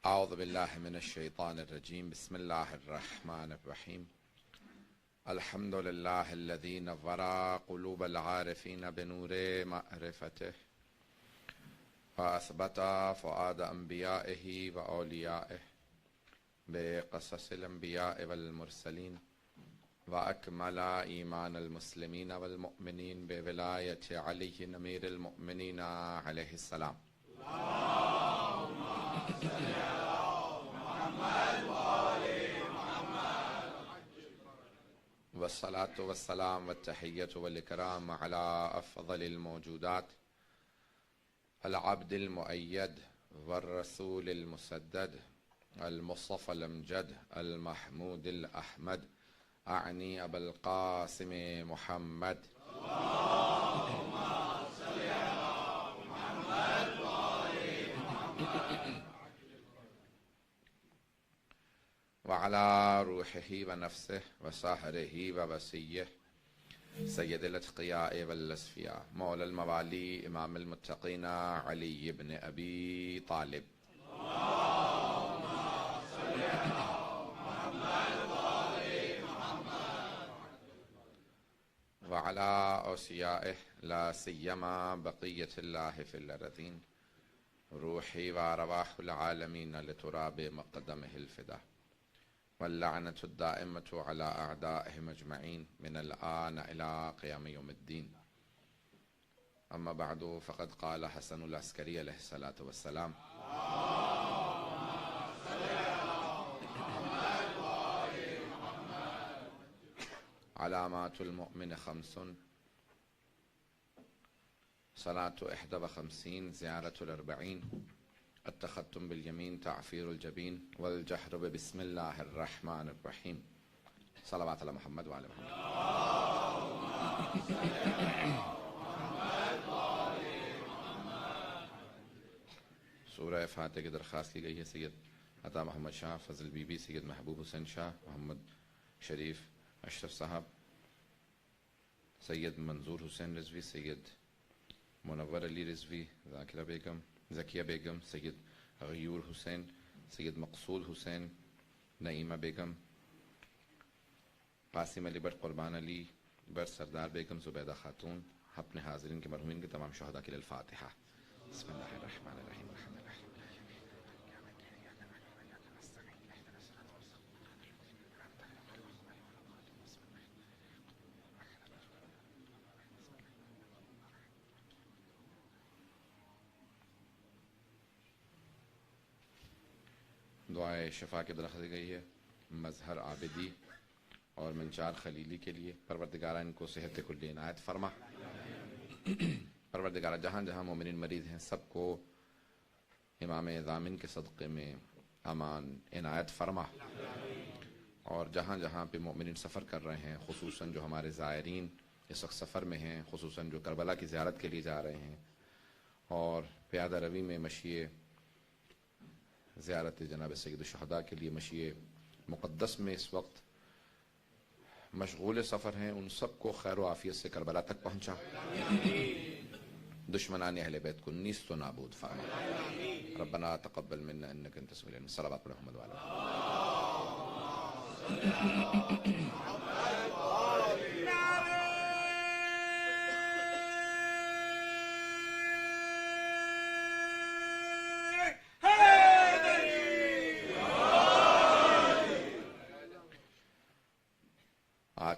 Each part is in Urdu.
اعوذ باللہ من الشیطان الرجیم بسم اللہ الرحمن الرحیم الحمد للہ الذی نور قلوب العارفین بنور معرفتہ واثبت فؤاد انبیائہ واولیائہ بقصص الانبیاء والمرسلین واکمل ایمان المسلمین والمؤمنین بولایت علی امیر المؤمنین علیہ السلام. والصلاة والسلام والتحیۃ والاکرام علی افضل الموجودات العبد المؤید والرسول المسدد المصطفى الامجد المحمود الاحمد اعنی ابا القاسم محمد وعلى روحه ونفسه وسحره ووصيه سید الاتقیاء والاصفیاء مولا الموالی امام المتقین علی بن ابی طالب. وعلى اوصیائه لا سیما بقیت اللہ فی الارضین روحی وارواح العالمین لتراب مقدمه الفدا واللعنة الدائمة على أعدائهم أجمعين من الآن إلى قيام يوم الدين. أما بعد فقد قال حسن العسكري عليه الصلاة والسلام علامات المؤمن خمس صلاة 51 زيارة الأربعين التختم بالیمین تعفیر الجبین والجہر بسم اللہ الرحمن الرحیم. صلوات علی محمد وعلی محمد. سورہ فاتحہ کی درخواست کی گئی ہے سید عطا محمد شاہ، فضل بی بی، سید محبوب حسین شاہ، محمد شریف اشرف صاحب، سید منظور حسین رضوی، سید منور علی رضوی، ذاکرہ بیگم، زکیہ بیگم، سید غیور حسین، سید مقصود حسین، نعیمہ بیگم، قاسم علی بٹ، قربان علی بٹ، سردار بیگم، زبیدہ خاتون، اپنے حاضرین کے مرحومین کے تمام شہداء کے لیے الفاتحہ. بسم اللہ الرحمن الرحیم. دعائے شفا کی درخواست دی گئی ہے مظہر عابدی اور منچار خلیلی کے لیے. پروردگارہ ان کو صحت کلی عنایت فرما. پروردگارہ جہاں جہاں مومنین مریض ہیں سب کو امام ضامن کے صدقے میں امان عنایت فرما. اور جہاں جہاں پہ مومنین سفر کر رہے ہیں، خصوصاً جو ہمارے زائرین اس وقت سفر میں ہیں، خصوصاً جو کربلا کی زیارت کے لیے جا رہے ہیں اور پیادہ روی میں مشیِ زیارت جناب سید الشہداء کے لیے مشیِ مقدس میں اس وقت مشغول سفر ہیں، ان سب کو خیر و عافیت سے کربلا تک پہنچا. دشمنان اہل بیت کو نیست و نابود فرما. ربنا تقبل منا انک انت السمیع العلیم. صلوات علی محمد وعلی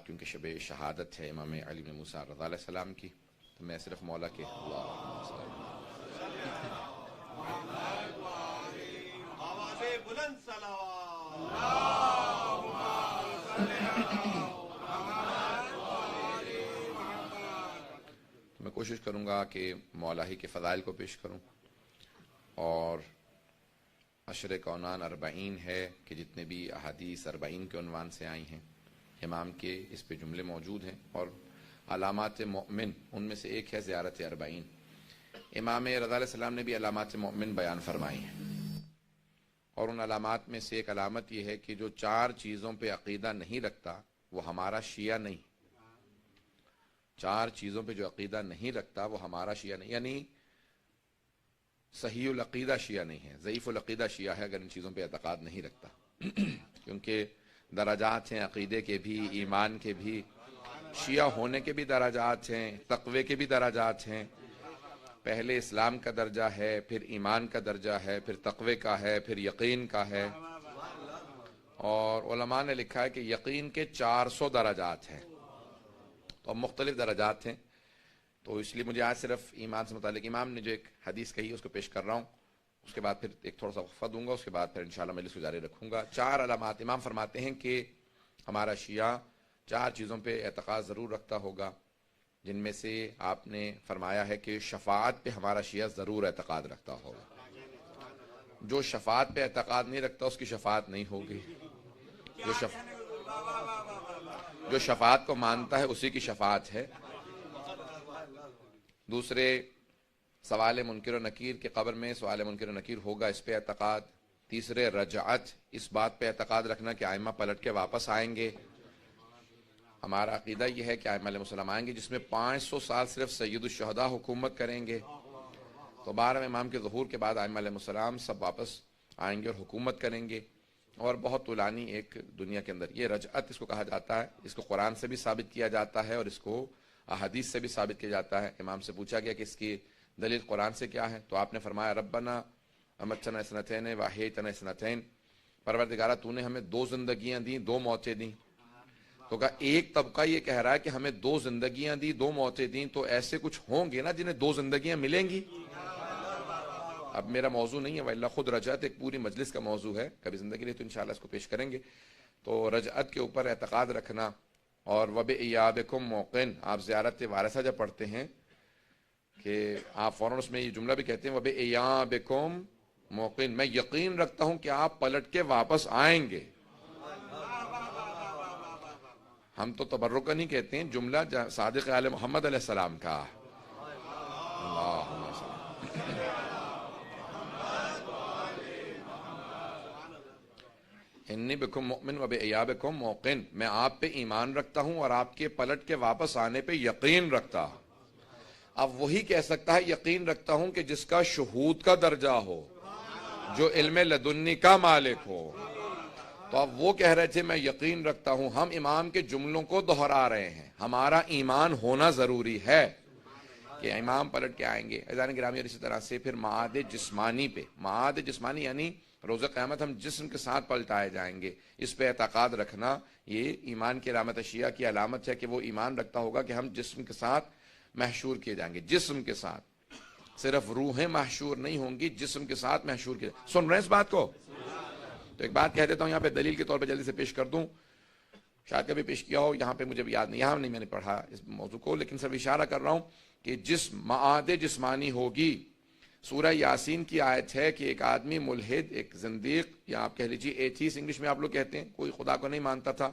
کیونکہ شب شہادت ہے امام علی بن موسیٰ رضا علیہ السلام کی، تو میں صرف مولا کے اللہم صلی میں کوشش کروں گا کہ مولا ہی کے فضائل کو پیش کروں. اور عشر کونان 40 ہے کہ جتنے بھی احادیث 40 کے عنوان سے آئی ہیں امام کے، اس پہ جملے موجود ہیں. اور علامات مؤمن ان میں سے ایک ہے زیارت 40. امام رضا علیہ السلام نے بھی علامات مؤمن بیان فرمائی ہیں، اور ان علامات میں سے ایک علامت یہ ہے کہ جو 4 چیزوں پہ عقیدہ نہیں رکھتا وہ ہمارا شیعہ نہیں. 4 چیزوں پہ جو عقیدہ نہیں رکھتا وہ ہمارا شیعہ نہیں. یعنی صحیح العقیدہ شیعہ نہیں ہے، ضعیف العقیدہ شیعہ ہے اگر ان چیزوں پہ اعتقاد نہیں رکھتا کیونکہ درجات ہیں عقیدے کے بھی، ایمان کے بھی، شیعہ ہونے کے بھی درجات ہیں، تقوی کے بھی درجات ہیں۔ پہلے اسلام کا درجہ ہے، پھر ایمان کا درجہ ہے، پھر تقوی کا ہے، پھر یقین کا ہے، اور علماء نے لکھا ہے کہ یقین کے 400 درجات ہیں، تو مختلف درجات ہیں۔ تو اس لیے مجھے آج صرف ایمان سے متعلق امام نے جو ایک حدیث کہی ہے اس کو پیش کر رہا ہوں، اس کے بعد پھر ایک تھوڑا سا وقفہ دوں گا، اس کے بعد پھر انشاءاللہ مجلس کو جاری رکھوں گا۔ 4 علامات امام فرماتے ہیں کہ ہمارا شیعہ 4 چیزوں پہ اعتقاد ضرور رکھتا ہوگا، جن میں سے آپ نے فرمایا ہے کہ شفاعت پہ ہمارا شیعہ ضرور اعتقاد رکھتا ہوگا۔ جو شفاعت پہ اعتقاد نہیں رکھتا اس کی شفاعت نہیں ہوگی، جو شفاعت کو مانتا ہے اسی کی شفاعت ہے۔ دوسرے، سوال منکر و نکیر کے قبر میں سوال منکر و نکیر ہوگا، اس پہ اعتقاد۔ تیسرے، رجعت، اس بات پہ اعتقاد رکھنا کہ ائمہ پلٹ کے واپس آئیں گے۔ ہمارا عقیدہ یہ ہے کہ ائمہ علیہ السلام آئیں گے، جس میں 500 سال صرف سید الشہداء حکومت کریں گے، تو 12 امام کے ظہور کے بعد ائمہ علیہ السلام سب واپس آئیں گے اور حکومت کریں گے، اور بہت طولانی ایک دنیا کے اندر۔ یہ رجعت اس کو کہا جاتا ہے، اس کو قرآن سے بھی ثابت کیا جاتا ہے اور اس کو احادیث سے بھی ثابت کیا جاتا ہے۔ امام سے پوچھا گیا کہ اس کی دلیل قرآن سے کیا ہے، تو آپ نے فرمایا ربنا امتنا اثنتین واحییتنا اثنتین، پروردگارہ تو نے ہمیں 2 زندگیاں دیں، 2 موتیں دیں۔ تو کہا ایک طبقہ یہ کہہ رہا ہے کہ ہمیں 2 زندگیاں دی، 2 موتیں دیں، تو ایسے کچھ ہوں گے نا جنہیں 2 زندگیاں ملیں گی۔ اب میرا موضوع نہیں ہے، واللہ خود رجعت ایک پوری مجلس کا موضوع ہے، کبھی زندگی رہی تو انشاءاللہ اس کو پیش کریں گے۔ تو رجعت کے اوپر اعتقاد رکھنا، اور وَبِإِيَابِكُمْ مُوقِنٌ، آپ زیارت وارثہ جب پڑھتے ہیں کہ آپ فوراً اس میں یہ جملہ بھی کہتے ہیں وَبِإِيَابِكُمْ مُوقِنٌ، میں یقین رکھتا ہوں کہ آپ پلٹ کے واپس آئیں گے۔ ہم تو تبرکا نہیں کہتے ہیں، جملہ صادق آل محمد علیہ السلام کا۔ اللہم صل انی بکم مؤمن وبإیابکم موقن، میں آپ پہ ایمان رکھتا ہوں اور آپ کے پلٹ کے واپس آنے پہ یقین رکھتا ہوں۔ اب وہی کہہ سکتا ہے یقین رکھتا ہوں کہ جس کا شہود کا درجہ ہو، جو علم لدنی کا مالک ہو۔ تو اب وہ کہہ رہے تھے میں یقین رکھتا ہوں، ہم امام کے جملوں کو دہرا رہے ہیں، ہمارا ایمان ہونا ضروری ہے کہ امام پلٹ کے آئیں گے۔ عزیزان گرامی، اور اسی طرح سے پھر معاد جسمانی پہ، معاد جسمانی یعنی روز قیامت ہم جسم کے ساتھ پلٹائے جائیں گے، اس پہ اعتقاد رکھنا یہ ایمان کی علامت شیعہ کی علامت ہے کہ وہ ایمان رکھتا ہوگا کہ ہم جسم کے ساتھ محشور کیے جائیں گے، جسم کے ساتھ، صرف روحیں محشور نہیں ہوں گی، جسم کے ساتھ محشور کیے۔ سن رہے ہیں اس بات کو؟ تو ایک بات کہہ دیتا ہوں یہاں پہ دلیل کے طور پہ جلدی سے پیش کر دوں، شاید کبھی پیش کیا ہو، یہاں پہ مجھے بھی یاد نہیں، یہاں نہیں میں نے پڑھا اس موضوع کو، لیکن صرف اشارہ کر رہا ہوں کہ جسم معاد جسمانی ہوگی۔ سورہ یاسین کی آیت ہے کہ ایک آدمی ملحد، ایک زندیق، یا آپ کہہ لیجیے ایتھیس انگلش میں آپ لوگ کہتے ہیں، کوئی خدا کو نہیں مانتا تھا،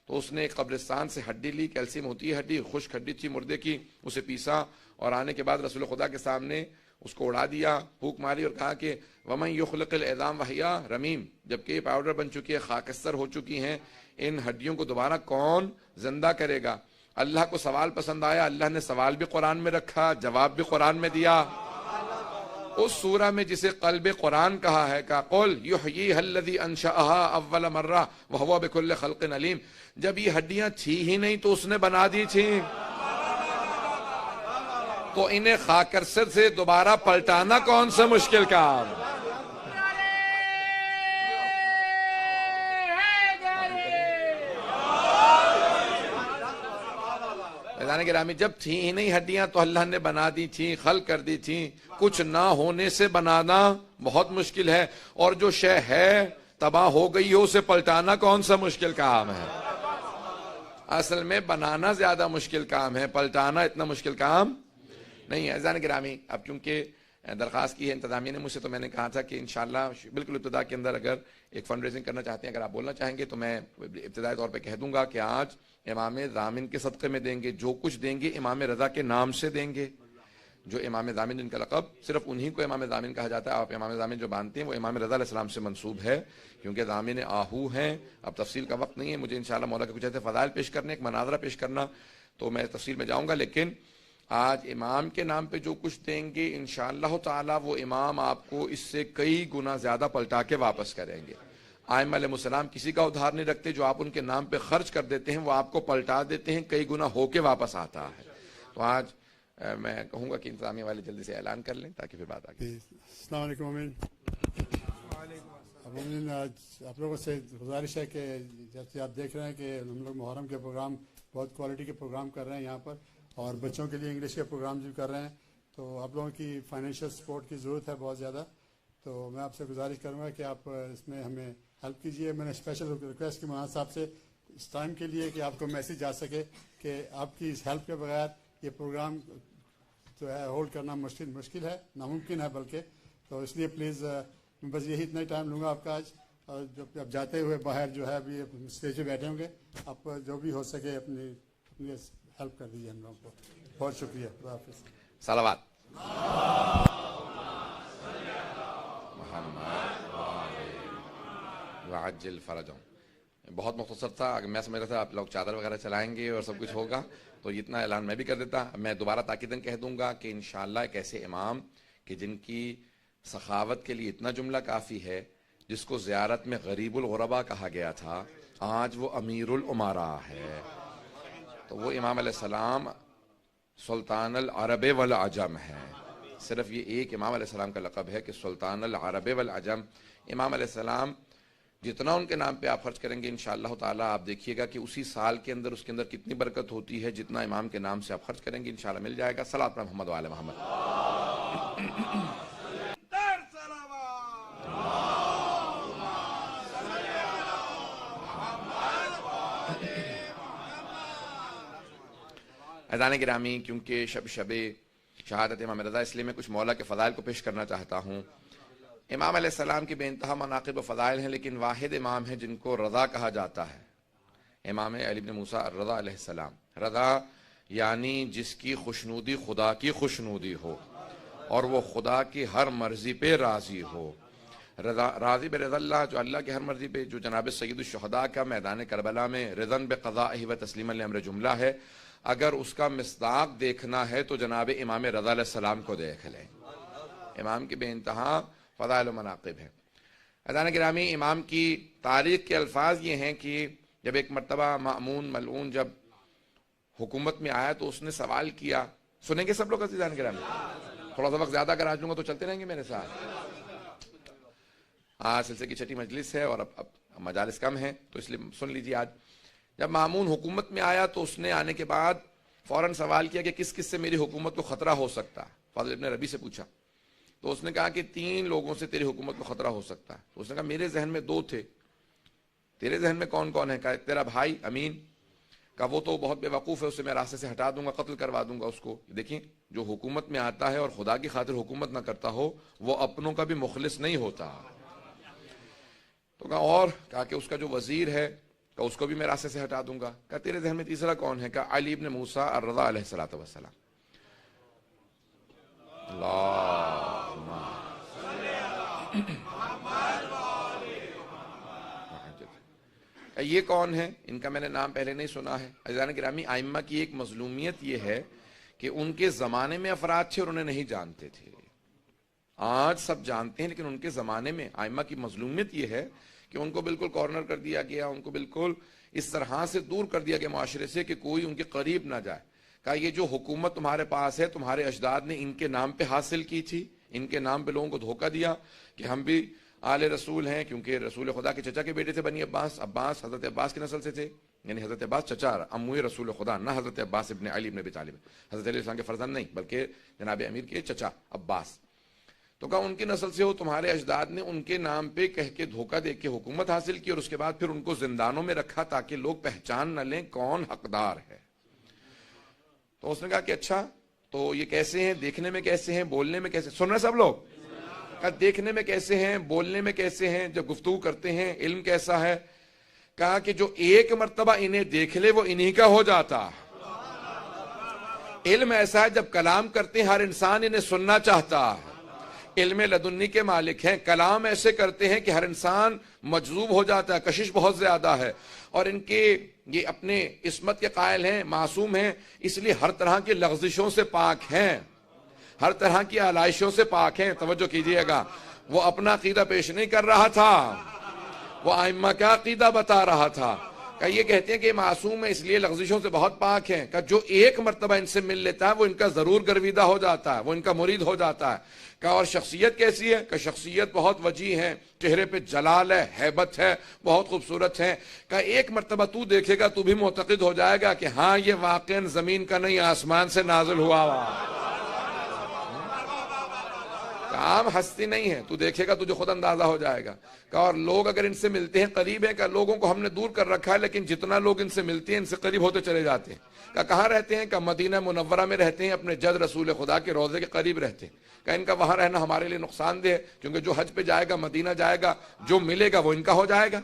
تو اس نے ایک قبرستان سے ہڈی لی، کیلشیم ہوتی ہے ہڈی، خشک ہڈی تھی مردے کی، اسے پیسا اور آنے کے بعد رسول خدا کے سامنے اس کو اڑا دیا، پھونک ماری اور کہا کہ وَمَن يُخْلِقِ الْعِظَامَ وَهِيَ رَمِيمٌ، جبکہ یہ پاؤڈر بن چکی ہے، خاکستر ہو چکی ہیں، ان ہڈیوں کو دوبارہ کون زندہ کرے گا؟ اللہ کو سوال پسند آیا، اللہ نے سوال بھی قرآن میں رکھا، جواب بھی قرآن میں دیا۔ اس سورہ میں جسے قلب قرآن کہا ہے کہ قُلْ يُحْيِيهَا الَّذِي أَنشَأَهَا أَوَّلَ مَرَّةٍ وَهُوَ بِكُلِّ خَلْقٍ عَلِيمٌ، جب یہ ہڈیاں تھی ہی نہیں تو اس نے بنا دی تھیں، تو انہیں خاکستر سے دوبارہ پلٹانا کون سا مشکل کام؟ گرامی، جب تھیں ہی نہیں ہڈیاں تو اللہ نے بنا دی تھیں، خلق کر دی تھیں، کچھ نہ ہونے سے بنانا بہت مشکل ہے، اور جو شے ہے تباہ ہو گئی ہو اسے پلٹانا کون سا مشکل کام ہے؟ اصل میں بنانا زیادہ مشکل کام ہے، پلٹانا اتنا مشکل کام نہیں ہے۔ عزیزان گرامی، اب چونکہ درخواست کی ہے انتظامیہ نے مجھ سے، تو میں نے کہا تھا کہ انشاءاللہ بالکل ابتدا کے اندر اگر ایک فنڈ ریزنگ کرنا چاہتے ہیں، اگر آپ بولنا چاہیں گے تو میں ابتدائی طور پہ کہہ دوں گا کہ آج امام ضامن کے صدقے میں دیں گے، جو کچھ دیں گے امام رضا کے نام سے دیں گے، جو امام ضامن جن کا لقب صرف انہی کو امام ضامن کہا جاتا ہے، آپ امام ضامن جو مانتے ہیں وہ امام رضا علیہ السلام سے منسوب ہے، کیونکہ ضامن آہو ہیں۔ اب تفصیل کا وقت نہیں ہے، مجھے انشاءاللہ مولا کے کچھ ایسے فضائل پیش کرنے، ایک مناظرہ پیش کرنا، تو میں تفصیل میں جاؤں گا، لیکن آج امام کے نام پہ جو کچھ دیں گے انشاءاللہ تعالی وہ امام آپ کو اس سے کئی گنا زیادہ پلٹا کے واپس کریں گے. ائمہ علیہ السلام کسی کا ادھار نہیں رکھتے, جو آپ ان کے نام پہ خرچ کر دیتے ہیں وہ آپ کو پلٹا دیتے ہیں, کئی گنا ہو کے واپس آتا ہے. تو آج میں کہوں گا کہ انتظامیہ والے جلدی سے اعلان کر لیں تاکہ پھر بات آگے. السلام علیکم امین. امین, آج آپ لوگوں سے گزارش ہے کہ جیسے آپ دیکھ رہے ہیں کہ ہم لوگ محرم کے پروگرام بہت کوالٹی کے پروگرام کر رہے ہیں یہاں پر, اور بچوں کے لیے انگلش کے پروگرام بھی کر رہے ہیں. تو آپ لوگوں کی فائنینشیل سپورٹ کی ضرورت ہے بہت زیادہ. تو میں آپ سے گزارش کروں گا کہ آپ اس میں ہمیں ہیلپ کیجیے. میں نے اسپیشل ریکویسٹ کی مولانا صاحب سے اس ٹائم کے لیے کہ آپ کو میسیج جا سکے کہ آپ کی اس ہیلپ کے بغیر یہ پروگرام جو ہے ہولڈ کرنا مشکل ہے, ناممکن ہے بلکہ. تو اس لیے پلیز میں بس یہی اتنا ہی ٹائم لوں گا آپ کا آج. اور جب آپ جاتے ہوئے باہر جو ہے ابھی اسٹیج پہ بیٹھے ہوں گے, آپ جو بھی ہو سکے اپنی ہیلپ کر دیجیے ہم لوگوں کو. بہت شکریہ. خدا حافظ. صلوات. وعجل فرجهم. بہت مختصر تھا, اگر میں سمجھ رہا تھا آپ لوگ چادر وغیرہ چلائیں گے اور سب کچھ ہوگا, تو اتنا اعلان میں بھی کر دیتا. میں دوبارہ تاکیداً کہہ دوں گا کہ انشاءاللہ ایک ایسے امام کہ جن کی سخاوت کے لیے اتنا جملہ کافی ہے, جس کو زیارت میں غریب الغربا کہا گیا تھا, آج وہ امیر الامراء ہے. تو وہ امام علیہ السلام سلطان العرب والعجم ہے. صرف یہ ایک امام علیہ السلام کا لقب ہے کہ سلطان العرب والعجم. امام علیہ السلام جتنا ان کے نام پہ آپ خرچ کریں گے انشاءاللہ تعالی آپ دیکھیے گا کہ اسی سال کے اندر اس کے اندر کتنی برکت ہوتی ہے. جتنا امام کے نام سے آپ خرچ کریں گے انشاءاللہ مل جائے گا. صلاۃ پر محمد وعلی محمد. اذان گرامی, کیونکہ شب شہادت امام رضا, اس لیے میں کچھ مولا کے فضائل کو پیش کرنا چاہتا ہوں. امام علیہ السلام کی بے انتہا مناقب و فضائل ہیں, لیکن واحد امام ہیں جن کو رضا کہا جاتا ہے, امام علی بن موسیٰ الرضا علیہ السلام. رضا یعنی جس کی خوشنودی خدا کی خوشنودی ہو اور وہ خدا کی ہر مرضی پہ راضی ہو. راضی برضا اللہ, جو اللہ کی ہر مرضی پہ, جو جناب سید الشہداء کا میدان کربلا میں رضن بقضائہ و تسلیما لامر جملہ ہے. اگر اس کا مصداق دیکھنا ہے تو جناب امام رضا علیہ السلام کو دیکھ لیں. امام کی بے انتہا فضائل و مناقب ہے. اذان گرامی, امام کی تاریخ کے الفاظ یہ ہیں کہ جب ایک مرتبہ مأمون ملعون جب حکومت میں آیا تو اس نے سوال کیا. سنیں گے سب لوگ اذان گرامی؟ تھوڑا سا وقت زیادہ اگر آج لوں گا تو چلتے رہیں گے میرے ساتھ. آج سلسلے کی چھٹی مجلس ہے اور اب مجالس کم ہیں, تو اس لیے سن لیجیے. آج جب مأمون حکومت میں آیا تو اس نے آنے کے بعد فوراً سوال کیا کہ کس کس سے میری حکومت کو خطرہ ہو سکتا ہے. فاضل ابن ربی سے پوچھا تو اس نے کہا کہ 3 لوگوں سے تیری حکومت کو خطرہ ہو سکتا ہے. تو اس نے کہا میرے ذہن میں 2 تھے. تیرے ذہن میں کون کون ہے؟ کہا تیرا بھائی امین. کہا وہ تو بہت بے وقوف ہے, اسے میں راستے سے ہٹا دوں گا, قتل کروا دوں گا اس کو. دیکھیں, جو حکومت میں آتا ہے اور خدا کی خاطر حکومت نہ کرتا ہو وہ اپنوں کا بھی مخلص نہیں ہوتا. تو کہا اور؟ کہا کہ اس کا جو وزیر ہے کہ اس کو بھی میں راستے سے ہٹا دوں گا. کہا تیرے ذہن میں تیسرا کون ہے؟ کہا علی ابن موسیٰ الرضا علیہ السلام. یہ کون ہے؟ ان کا میں نے نام پہلے نہیں سنا ہے. عزیزان گرامی, ائمہ کی ایک مظلومیت یہ ہے کہ ان کے زمانے میں افراد تھے اور انہیں نہیں جانتے تھے. آج سب جانتے ہیں لیکن ان کے زمانے میں ائمہ کی مظلومیت یہ ہے کہ ان کو بالکل کارنر کر دیا گیا, ان کو بالکل اس طرح سے دور کر دیا گیا معاشرے سے کہ کوئی ان کے قریب نہ جائے. کہا یہ جو حکومت تمہارے پاس ہے تمہارے اجداد نے ان کے نام پہ حاصل کی تھی, ان کے نام پہ لوگوں کو دھوکہ دیا کہ ہم بھی آل رسول ہیں, کیونکہ رسول خدا کے چچا کے بیٹے تھے بنی عباس. عباس حضرت عباس کی نسل سے تھے, یعنی حضرت عباس چچا اموی رسول خدا, نہ حضرت عباس ابن علی ابن ابی طالب, حضرت علیہ السلام کے فرزند نہیں بلکہ جناب امیر کے چچا عباس. تو کہا ان کی نسل سے ہو, تمہارے اجداد نے ان کے نام پہ کہہ کے دھوکہ دے کے حکومت حاصل کی اور اس کے بعد پھر ان کو زندانوں میں رکھا تاکہ لوگ پہچان نہ لیں کون حقدار ہے. تو اس نے کہا کہ اچھا تو یہ کیسے ہیں, دیکھنے میں کیسے ہیں, بولنے میں کیسے؟ سن رہے سب لوگ؟ کہا دیکھنے میں کیسے ہیں, بولنے میں کیسے ہیں, جب گفتگو کرتے ہیں علم کیسا ہے؟ کہا کہ جو ایک مرتبہ انہیں دیکھ لے وہ انہی کا ہو جاتا. علم ایسا ہے جب کلام کرتے ہیں ہر انسان انہیں سننا چاہتا ہے. علم لدنی کے مالک ہیں، کلام ایسے کرتے ہیں کہ ہر انسان مجذوب ہو جاتا ہے، کشش بہت زیادہ ہے، اور ان کے یہ اپنے عصمت کے قائل ہیں، معصوم ہیں، اس لیے ہر طرح کی لغزشوں سے پاک ہیں، ہر طرح کی آلائشوں سے پاک ہیں۔ توجہ کیجئے گا، وہ اپنا عقیدہ پیش نہیں کر رہا تھا، وہ ائمہ کا عقیدہ بتا رہا تھا۔ کہ یہ کہتے ہیں کہ معصوم ہے اس لیے لغزشوں سے بہت پاک ہیں، کہ جو ایک مرتبہ ان سے مل لیتا ہے وہ ان کا ضرور گرویدہ ہو جاتا ہے، وہ ان کا مرید ہو جاتا ہے۔ کہ اور شخصیت کیسی ہے؟ کہ شخصیت بہت وجیح ہے، چہرے پہ جلال ہے، ہیبت ہے، بہت خوبصورت ہے۔ کہ ایک مرتبہ تو دیکھے گا تو بھی معتقد ہو جائے گا کہ ہاں یہ واقعاً زمین کا نہیں آسمان سے نازل ہوا ہوا، عام ہستی نہیں ہے، تو دیکھے گا تجھے خود اندازہ ہو جائے گا۔ کہ اور لوگ اگر ان سے ملتے ہیں قریب ہیں، کہ لوگوں کو ہم نے دور کر رکھا ہے، لیکن جتنا لوگ ان سے ملتے ہیں ان سے قریب ہوتے چلے جاتے ہیں۔ کہ کہاں رہتے ہیں؟ کہ مدینہ منورہ میں رہتے ہیں، اپنے جد رسول خدا کے روضے کے قریب رہتے ہیں۔ کہ ان کا وہاں رہنا ہمارے لیے نقصان دہ ہے، کیونکہ جو حج پہ جائے گا مدینہ جائے گا، جو ملے گا وہ ان کا ہو جائے گا۔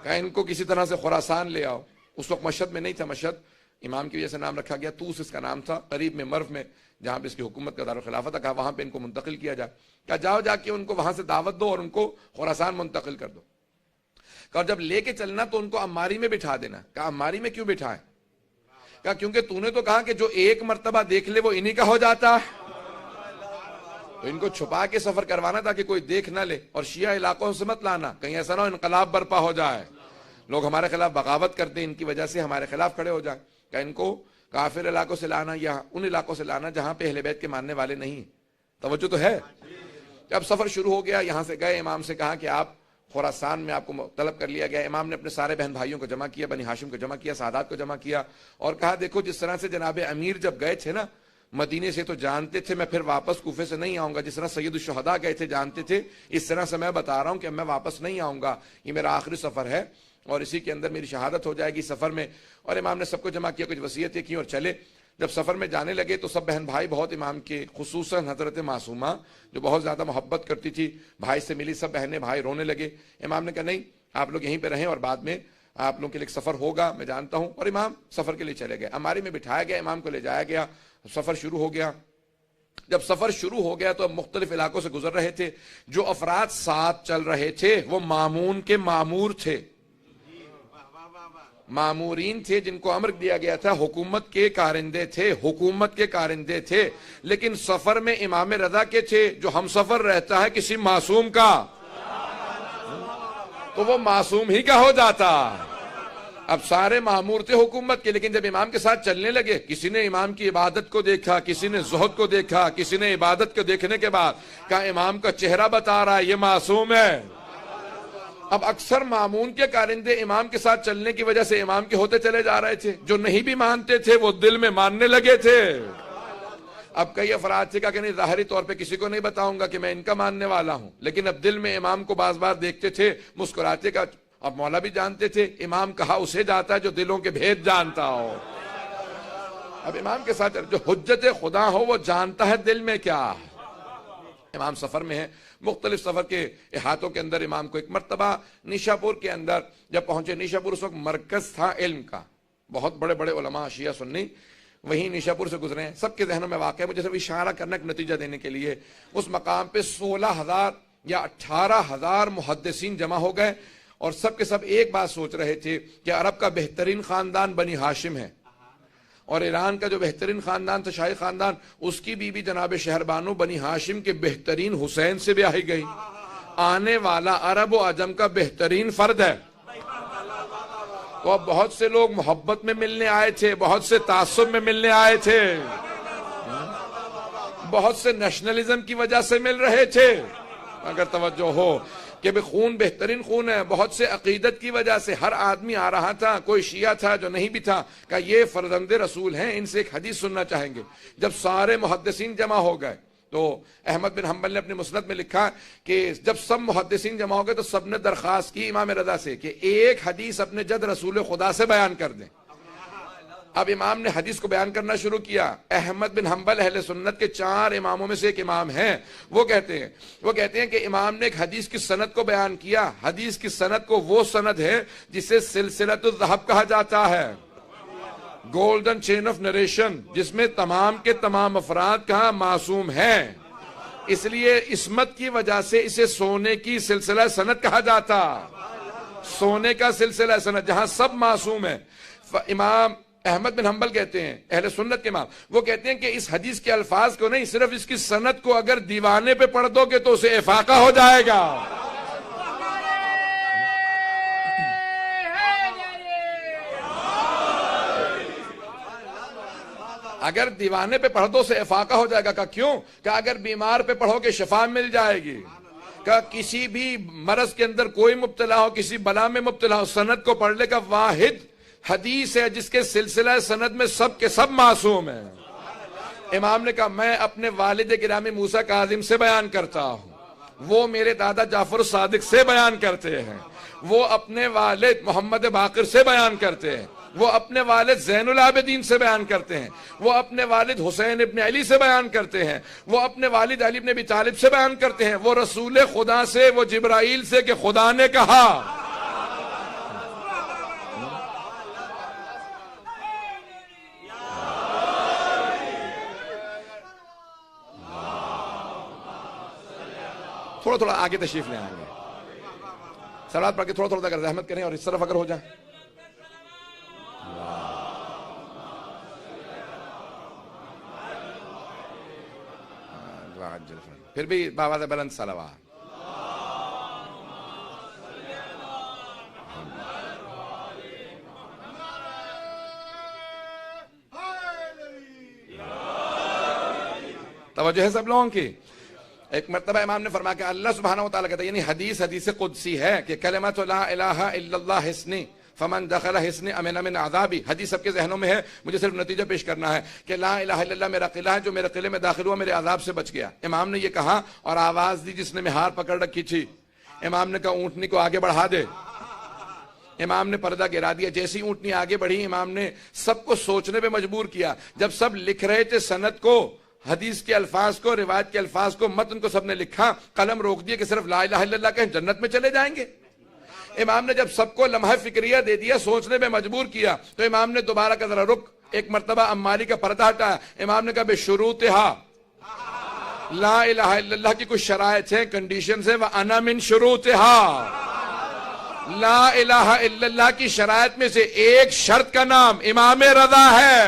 کہ ان کو کسی طرح سے خراسان لے آؤ۔ اس وقت مشہد میں نہیں تھا، مشہد امام کی وجہ سے نام رکھا گیا، توس اس کا نام تھا، قریب میں مرو میں جہاں پہ اس کی حکومت کا دارالخلافہ تھا۔ کہا وہاں پہ ان کو منتقل کیا جائے، کہا جاؤ جا کے ان کو وہاں سے دعوت دو اور ان کو خراسان منتقل کر دو۔ کہا جب لے کے چلنا تو ان کو عماری میں بٹھا دینا۔ کہا عماری میں کیوں بٹھائیں؟ کہا کیونکہ تو نے تو کہا کہ جو ایک مرتبہ دیکھ لے وہ انہی کا ہو جاتا ہے، تو ان کو چھپا کے سفر کروانا تاکہ کوئی دیکھ نہ لے، اور شیعہ علاقوں سے مت لانا، کہیں ایسا نہ ہو انقلاب برپا ہو جائے، لوگ ہمارے خلاف بغاوت کرتے ہیں، ان کی وجہ سے ہمارے خلاف کھڑے ہو جائیں۔ کہ ان کو کافر علاقوں سے لانا یا ان علاقوں سے لانا جہاں پہ اہل بیت کے ماننے والے نہیں۔ توجہ تو ہے۔ جب سفر شروع ہو گیا، یہاں سے گئے، امام سے کہا کہ آپ خراسان میں آپ کو طلب کر لیا گیا۔ امام نے اپنے سارے بہن بھائیوں کو جمع کیا، بنی ہاشم کو جمع کیا، سادات کو جمع کیا، اور کہا دیکھو جس طرح سے جناب امیر جب گئے تھے نا مدینے سے تو جانتے تھے میں پھر واپس کوفے سے نہیں آؤں گا، جس طرح سید الشہداء گئے تھے جانتے تھے، اس طرح سے میں بتا رہا ہوں کہ میں واپس نہیں آؤں گا، یہ میرا آخری سفر ہے اور اسی کے اندر میری شہادت ہو جائے گی سفر میں۔ اور امام نے سب کو جمع کیا، کچھ وصیتیں کی اور چلے۔ جب سفر میں جانے لگے تو سب بہن بھائی بہت امام کے، خصوصاً حضرت معصومہ جو بہت زیادہ محبت کرتی تھی، بھائی سے ملی، سب بہنیں بھائی رونے لگے۔ امام نے کہا نہیں آپ لوگ یہیں پہ رہیں اور بعد میں آپ لوگوں کے لیے سفر ہوگا، میں جانتا ہوں۔ اور امام سفر کے لیے چلے گئے، عماری میں بٹھایا گیا، امام کو لے جایا گیا، سفر شروع ہو گیا۔ جب سفر شروع ہو گیا تو اب مختلف علاقوں سے گزر رہے تھے، جو افراد ساتھ چل رہے تھے وہ مامون کے مامور تھے، مامورین تھے جن کو امر دیا گیا تھا، حکومت کے کارندے تھے، حکومت کے کارندے تھے، لیکن سفر میں امام رضا کے تھے، جو ہم سفر رہتا ہے کسی معصوم کا تو وہ معصوم ہی کا ہو جاتا۔ اب سارے مامور تھے حکومت کے، لیکن جب امام کے ساتھ چلنے لگے، کسی نے امام کی عبادت کو دیکھا، کسی نے زہد کو دیکھا، کسی نے عبادت کو دیکھنے کے بعد کہا امام کا چہرہ بتا رہا ہے یہ معصوم ہے۔ اب اکثر مامون کے کارندے امام کے ساتھ چلنے کی وجہ سے امام کے ہوتے چلے جا رہے تھے، جو نہیں بھی مانتے تھے وہ دل میں ماننے لگے تھے۔ اب کئی افراد سے کہا کہ نہیں ظاہری طور پہ کسی کو نہیں بتاؤں گا کہ میں ان کا ماننے والا ہوں، لیکن اب دل میں امام کو بعض بار دیکھتے تھے مسکراتے کا۔ اب مولا بھی جانتے تھے امام کہا اسے جاتا ہے جو دلوں کے بھید جانتا ہو۔ اب امام کے ساتھ جو حجت خدا ہو وہ جانتا ہے دل میں کیا۔ امام سفر میں ہے، مختلف سفر کے احاطوں کے اندر امام کو ایک مرتبہ نیشاپور کے اندر جب پہنچے، نیشاپور اس وقت مرکز تھا علم کا، بہت بڑے بڑے علماء شیعہ سنی وہیں نیشاپور سے گزرے ہیں، سب کے ذہنوں میں واقع ہے، مجھے صرف اشارہ کرنا ایک نتیجہ دینے کے لیے۔ اس مقام پہ 16,000 یا 18,000 محدثین جمع ہو گئے، اور سب کے سب ایک بات سوچ رہے تھے کہ عرب کا بہترین خاندان بنی ہاشم ہے، اور ایران کا جو بہترین خاندان تھا شاہی خاندان، اس کی بیوی جناب شہربانو بنی ہاشم کے بہترین حسین سے بیاہی گئی، آنے والا عرب و عجم کا بہترین فرد ہے۔ تو اب بہت سے لوگ محبت میں ملنے آئے تھے، بہت سے تعصب میں ملنے آئے تھے، بہت سے نیشنلزم کی وجہ سے مل رہے تھے، اگر توجہ ہو کہ خون بہترین خون ہے، بہت سے عقیدت کی وجہ سے ہر آدمی آ رہا تھا، کوئی شیعہ تھا جو نہیں بھی تھا، کہ یہ فرزند رسول ہیں، ان سے ایک حدیث سننا چاہیں گے۔ جب سارے محدثین جمع ہو گئے تو احمد بن حنبل نے اپنے مسند میں لکھا کہ جب سب محدثین جمع ہو گئے تو سب نے درخواست کی امام رضا سے کہ ایک حدیث اپنے جد رسول خدا سے بیان کر دیں۔ اب امام نے حدیث کو بیان کرنا شروع کیا۔ احمد بن حنبل اہل سنت کے 4 اماموں میں سے ایک امام ہیں، وہ کہتے ہیں کہ امام نے ایک حدیث کی سند کو بیان کیا۔ حدیث کی سند کو وہ سند ہے جسے سلسلۃ الذہب کہا جاتا ہے، گولڈن چین آف نریشن، جس میں تمام کے تمام افراد کہاں معصوم ہیں۔ اس لیے عصمت کی وجہ سے اسے سونے کی سلسلہ سند کہا جاتا، سونے کا سلسلہ سند جہاں سب معصوم ہیں۔ امام احمد بن حنبل کہتے ہیں، اہل سنت کے امام، وہ کہتے ہیں کہ اس حدیث کے الفاظ کو نہیں، صرف اس کی سند کو اگر دیوانے پہ پڑھ دو گے تو اسے افاقہ ہو جائے گا۔ اگر دیوانے پہ پڑھ دو سے افاقہ ہو جائے گا۔ کہا کیوں؟ کہ اگر بیمار پہ پڑھو گے شفا مل جائے گی۔ کہ کسی بھی مرض کے اندر کوئی مبتلا ہو، کسی بلا میں مبتلا ہو، سند کو پڑھ لے گا۔ واحد حدیث ہے جس کے سلسلہ سند میں سب کے سب معصوم ہیں۔ امام نے کہا میں اپنے والد گرامی موسیٰ کاظم سے بیان کرتا ہوں، وہ میرے دادا جعفر الصادق سے بیان کرتے ہیں، وہ اپنے والد محمد باقر سے بیان کرتے ہیں، وہ اپنے والد زین العابدین سے بیان کرتے ہیں، وہ اپنے والد حسین ابن علی سے بیان کرتے ہیں، وہ اپنے والد علی ابن ابی طالب سے بیان کرتے ہیں، وہ رسول خدا سے، وہ جبرائیل سے کہ خدا نے کہا۔ تھوڑا تھوڑا آگے تشریف لے آئیں گے، صلوات پڑھ کے تھوڑا تھوڑا اگر رحمت کریں اور اس طرف اگر ہو جائیں۔ پھر بھی بآواز بلند صلوات۔ توجہ ہے سب لوگوں کی؟ ایک مرتبہ امام نے فرمایا کہ اللہ سبحانہ و تعالیٰ کہتا ہے، یعنی حدیث قدسی ہے کہ کلمۃ لا الہ الا اللہ حسنی فمن دخل حسنی امن من عذابی۔ حدیث سب کے ذہنوں میں ہے، مجھے صرف نتیجہ پیش کرنا ہے کہ لا الہ الا اللہ میرا قلعہ ہے، جو میرے قلعے میں داخل ہوا میرے عذاب سے بچ گیا۔ امام نے یہ کہا اور آواز دی جس نے مہار پکڑ رکھی تھی۔ امام نے کہا اونٹنی کو آگے بڑھا دے۔ امام نے پردہ گرا دیا۔ جیسی اونٹنی آگے بڑھی امام نے سب کو سوچنے پہ مجبور کیا۔ جب سب لکھ رہے تھے سند کو، حدیث کے الفاظ کو، روایت کے الفاظ کو، متن کو سب نے لکھا، قلم روک دیا کہ صرف لا الہ الا اللہ کہیں جنت میں چلے جائیں گے۔ امام نے جب سب کو لمحہ فکریہ دے دیا، سوچنے پہ مجبور کیا، تو امام نے دوبارہ کا ذرا رک، ایک مرتبہ عماری کا پردہ ہٹایا۔ امام نے کہا بشروطہا، لا الہ الا اللہ کی کچھ شرائط ہیں، کنڈیشنز ہیں، وَأَنَا مِن شُرُوطِهَا۔ لا الہ الا اللہ کی شرائط میں سے ایک شرط کا نام امام رضا ہے۔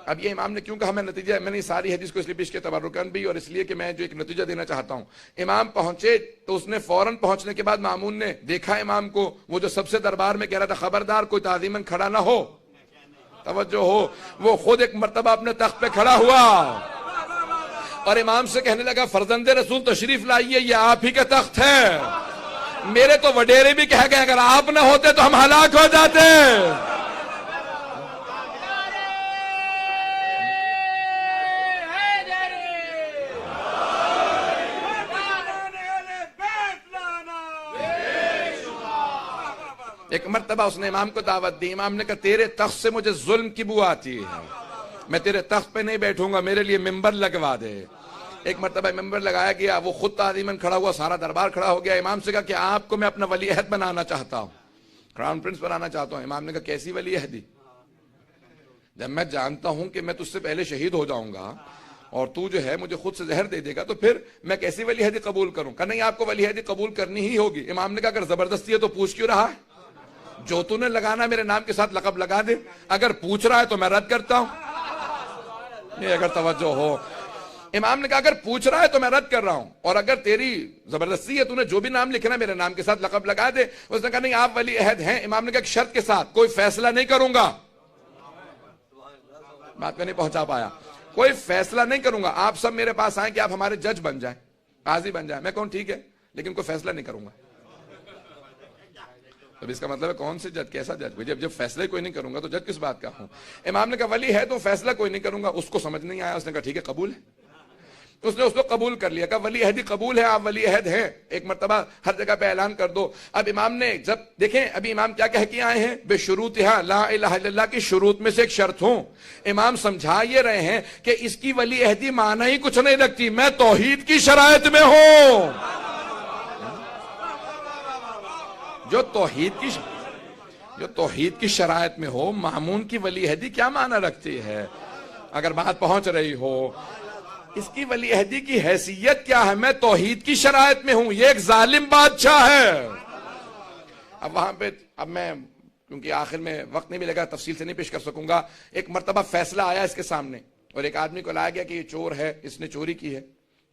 اب یہ امام نے کیوں کہا؟ میں نتیجہ، میں نے ساری حدیث کو اس لیے پیش کیا تبرکاً بھی، اور اس لیے کہ میں جو ایک نتیجہ دینا چاہتا ہوں۔ امام پہنچے تو اس نے فوراً پہنچنے کے بعد مامون نے دیکھا امام کو، وہ جو سب سے دربار میں کہہ رہا تھا خبردار کوئی تعظیماً کھڑا نہ ہو، توجہ ہو، وہ خود ایک مرتبہ اپنے تخت پہ کھڑا ہوا اور امام سے کہنے لگا فرزند رسول تشریف لائیے، یہ آپ ہی کا تخت ہے، میرے تو وڈیرے بھی کہہ گئے اگر آپ نہ ہوتے تو ہم ہلاک ہو جاتے۔ ایک مرتبہ اس نے امام کو دعوت دی، امام نے کہا تیرے تخت سے مجھے ظلم کی بو آتی ہے، میں تیرے تخت پہ نہیں بیٹھوں گا، میرے لیے ممبر لگوا دے۔ ایک مرتبہ ممبر لگایا گیا، وہ خود تعظیماً کھڑا ہوا، سارا دربار کھڑا ہو گیا۔ امام سے کہا کہ آپ کو میں اپنا ولی عہد بنانا چاہتا ہوں، کراؤن پرنس بنانا چاہتا ہوں۔ امام نے کہا کیسی ولی عہدی؟ جب میں جانتا ہوں کہ میں تجھ سے پہلے شہید ہو جاؤں گا اور تو جو ہے مجھے خود سے زہر دے دے گا، تو پھر میں کیسی ولی عہدی قبول کروں؟ کہ نہیں آپ کو ولی عہدی قبول کرنی ہی ہوگی۔ امام نے کہا اگر زبردستی ہے تو پوچھ کیوں رہا ہے؟ جو تو نے لگانا میرے نام کے ساتھ لقب لگا دے، اگر پوچھ رہا ہے تو میں رد کرتا ہوں۔ یہ اگر توجہ ہو، امام نے کہا اگر پوچھ رہا ہے تو میں رد کر رہا ہوں، اور اگر تیری زبردستی ہے تو نے جو بھی نام لکھنا میرے نام کے ساتھ لقب لگا دے۔ اس نے کہا نہیں آپ ولی عہد ہیں۔ امام نے کہا ایک شرط کے ساتھ، کوئی فیصلہ نہیں کروں گا۔ بات میں نہیں پہنچا پایا، کوئی فیصلہ نہیں کروں گا، آپ سب میرے پاس آئیں کہ آپ ہمارے جج بن جائیں، قاضی بن جائیں، میں کہوں ٹھیک ہے لیکن کوئی فیصلہ نہیں کروں گا۔ اب اس کا مطلب ہے کون سے جج، کیسا جج؟ جب فیصلے کوئی نہیں کروں گا تو جج کس بات کا ہوں؟ امام نے کہا ولی ہے تو فیصلہ کوئی نہیں کروں گا۔ اس کو سمجھ نہیں آیا، اس نے کہا ٹھیک ہے قبول ہے۔ اس نے اس کو قبول کر لیا، کہا ولی عہدی قبول ہے، آپ ولی عہد ہیں، ایک مرتبہ ہر جگہ پہ اعلان کر دو۔ اب امام نے جب دیکھیں ابھی امام کیا کہہ کے آئے ہیں، بے شروطہا، لا الہ الا اللہ کی شروط میں سے ایک شرط ہوں۔ امام سمجھا یہ رہے ہیں کہ اس کی ولی عہدی معنی ہی کچھ نہیں رکھتی، میں توحید کی شرائط میں ہوں۔ جو توحید کی شرائط میں ہو، مامون کی ولی عہدی کیا معنی رکھتی ہے؟ اگر بات پہنچ رہی ہو. اس کی ولی عہدی کی حیثیت کیا ہے؟ میں توحید کی شرائط میں ہوں، یہ ایک ظالم بادشاہ ہے. اب وہاں پہ میں کیونکہ آخر میں وقت نہیں ملے گا، تفصیل سے نہیں پیش کر سکوں گا. ایک مرتبہ فیصلہ آیا اس کے سامنے اور ایک آدمی کو لایا گیا کہ یہ چور ہے، اس نے چوری کی ہے.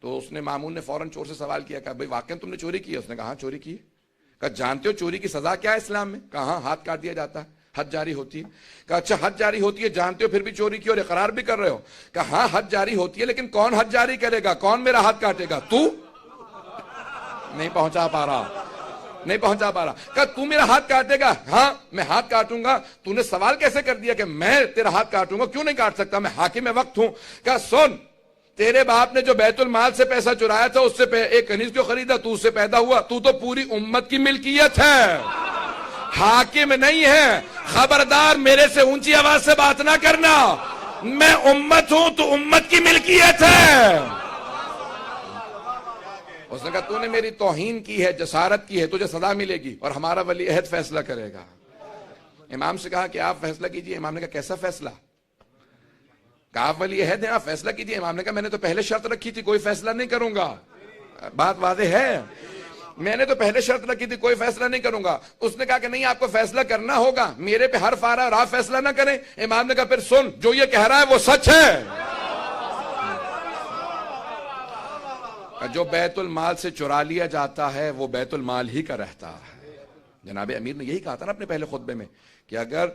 تو اس نے مامون نے فوراً چور سے سوال کیا کہ بھئی واقعاً تم نے چوری کی ہے؟ اس نے کہا ہاں چوری کی ہے. کہا جانتے ہو چوری کی سزا کیا ہے اسلام میں؟ کہا ہاں ہاتھ کاٹ دیا جاتا ہے، حد جاری ہوتی ہے. کہا اچھا حد جاری ہوتی ہے جانتے ہو پھر بھی چوری کی اور اقرار بھی کر رہے ہو؟ کہا ہاں حد جاری ہوتی ہے لیکن کون حد جاری کرے گا؟ کون میرا ہاتھ کاٹے گا؟ تو نہیں پہنچا پا رہا. کہا تو میرا ہاتھ کاٹے گا؟ ہاں میں ہاتھ کاٹوں گا. تو نے سوال کیسے کر دیا کہ میں تیرا ہاتھ کاٹوں گا؟ کیوں نہیں کاٹ سکتا، میں حاکم وقت ہوں. کہا سن، تیرے باپ نے جو بیت المال سے پیسہ چرایا تھا اس سے ایک کنیز کیوں خریدا؟ تو اس سے پیدا ہوا، تو پوری امت کی ملکیت ہے، حاکم نہیں ہے. خبردار میرے سے اونچی آواز سے بات نہ کرنا. میں امت ہوں، تو امت کی ملکیت ہے. اس نے کہا تو نے میری توہین کی ہے، جسارت کی ہے، تجھے سزا ملے گی اور ہمارا ولی عہد فیصلہ کرے گا. امام سے کہا کہ آپ فیصلہ کیجئے. امام نے کہا کیسا فیصلہ؟ کہا آپ ولی عہد ہیں، آپ فیصلہ کیجئے. امام نے کہا میں نے تو پہلے شرط رکھی تھی کوئی فیصلہ نہیں کروں گا. بات واضح ہے، میں نے تو پہلے شرط رکھی تھی کوئی فیصلہ نہیں کروں گا. اس نے کہا کہ نہیں آپ کو فیصلہ کرنا ہوگا، میرے پہ حرف آ رہا ہے اور آپ فیصلہ نہ کریں. امام نے کہا پھر سن، جو یہ کہہ رہا ہے وہ سچ ہے. جو بیت المال سے چرا لیا جاتا ہے وہ بیت المال ہی کا رہتا ہے. جناب امیر نے یہی کہا تھا نا اپنے پہلے خطبے میں کہ اگر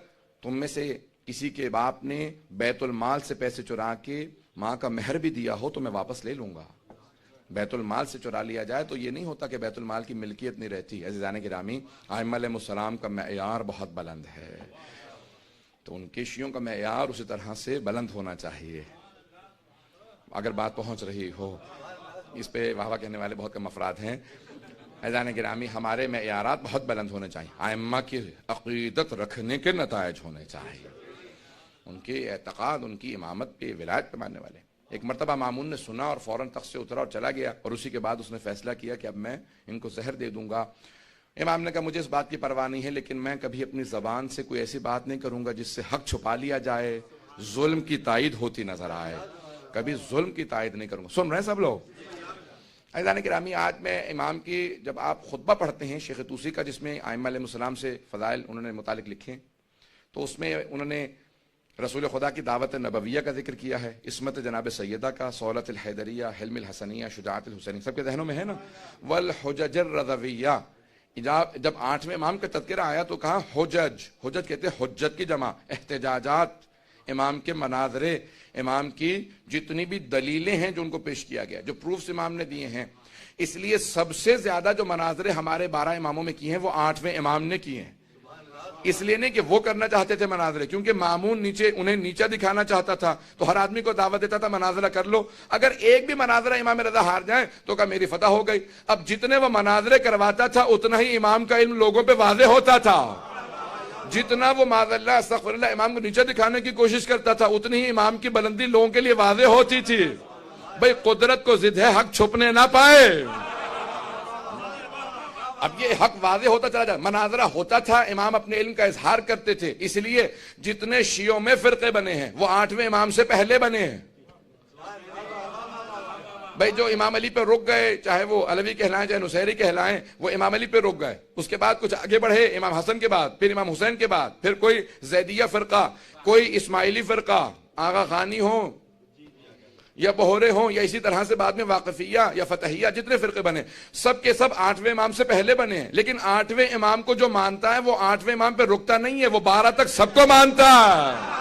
تم میں سے کسی کے باپ نے بیت المال سے پیسے چرا کے ماں کا مہر بھی دیا ہو تو میں واپس لے لوں گا. بیت المال سے چرا لیا جائے تو یہ نہیں ہوتا کہ بیت المال کی ملکیت نہیں رہتی. عزیزان گرامی، ائمہ علیہ السلام کا معیار بہت بلند ہے، تو ان کے شیعوں کا معیار اسی طرح سے بلند ہونا چاہیے. اگر بات پہنچ رہی ہو، اس پہ واہ واہ کہنے والے بہت کم افراد ہیں. عزیزان گرامی، ہمارے معیارات بہت بلند ہونے چاہیے. ائمہ کی عقیدت رکھنے کے نتائج ہونے چاہیے، ان کے اعتقاد، ان کی امامت پہ، ولایت پہ ماننے والے. ایک مرتبہ مامون نے سنا اور فوراً تخت سے اترا اور چلا گیا، اور اسی کے بعد اس نے فیصلہ کیا کہ اب میں ان کو زہر دے دوں گا. امام نے کہا مجھے اس بات کی پرواہ نہیں ہے، لیکن میں کبھی اپنی زبان سے کوئی ایسی بات نہیں کروں گا جس سے حق چھپا لیا جائے، ظلم کی تائید ہوتی نظر آئے. کبھی ظلم کی تائید نہیں کروں گا. سن رہے ہیں سب لوگ؟ عزیزان گرامی، آج میں امام کی جب آپ خطبہ پڑھتے ہیں شیخ طوسی کا، جس میں ائمہ علیہ السلام سے فضائل انہوں نے متعلق لکھے، تو اس میں انہوں نے رسول خدا کی دعوت نبویہ کا ذکر کیا ہے، عصمت جناب سیدہ کا، صولت الحیدریہ، حلم الحسنیہ، شجاعت الحسینیہ، سب کے ذہنوں میں ہے نا. والحجج الرضویہ، جب 8ویں امام کا تذکرہ آیا تو کہا حجج کہتے ہیں حجت کی جمع، احتجاجات، امام کے مناظرے، امام کی جتنی بھی دلیلیں ہیں جو ان کو پیش کیا گیا، جو پروفز امام نے دیے ہیں. اس لیے سب سے زیادہ جو مناظرے ہمارے 12 اماموں میں کیے ہیں وہ 8ویں امام نے کیے ہیں. اس لیے نہیں کہ وہ کرنا چاہتے تھے مناظرے، کیونکہ مامون انہیں نیچا دکھانا چاہتا تھا تو ہر آدمی کو دعوت دیتا تھا مناظرہ کر لو. اگر ایک بھی مناظرہ امام رضا ہار جائیں تو کہا میری فتح ہو گئی. اب جتنے وہ مناظرے کرواتا تھا اتنا ہی امام کا علم لوگوں پہ واضح ہوتا تھا. جتنا وہ معاذ اللہ استغفر اللہ امام کو نیچے دکھانے کی کوشش کرتا تھا اتنی ہی امام کی بلندی لوگوں کے لیے واضح ہوتی تھی. بھئی قدرت کو ضد ہے، حق چھپنے نہ پائے. اب یہ حق واضح ہوتا چلا جائے. مناظرہ ہوتا تھا، امام اپنے علم کا اظہار کرتے تھے. اس لیے جتنے شیعوں میں فرقے بنے ہیں وہ 8ویں امام سے پہلے بنے ہیں. بھئی جو امام علی پہ رک گئے، چاہے وہ علوی کہلائیں چاہے نصیری کہلائیں، وہ امام علی پہ رک گئے. اس کے بعد کچھ آگے بڑھے، امام حسن کے بعد، پھر امام حسین کے بعد، پھر کوئی زیدیہ فرقہ، کوئی اسماعیلی فرقہ، آغا خانی ہوں یا بہورے ہوں، یا اسی طرح سے بعد میں واقفیہ یا فتحیہ، جتنے فرقے بنے سب کے سب 8ویں امام سے پہلے بنے ہیں. لیکن 8ویں امام کو جو مانتا ہے وہ 8ویں امام پہ رکتا نہیں ہے، وہ 12 تک سب کو مانتا ہے.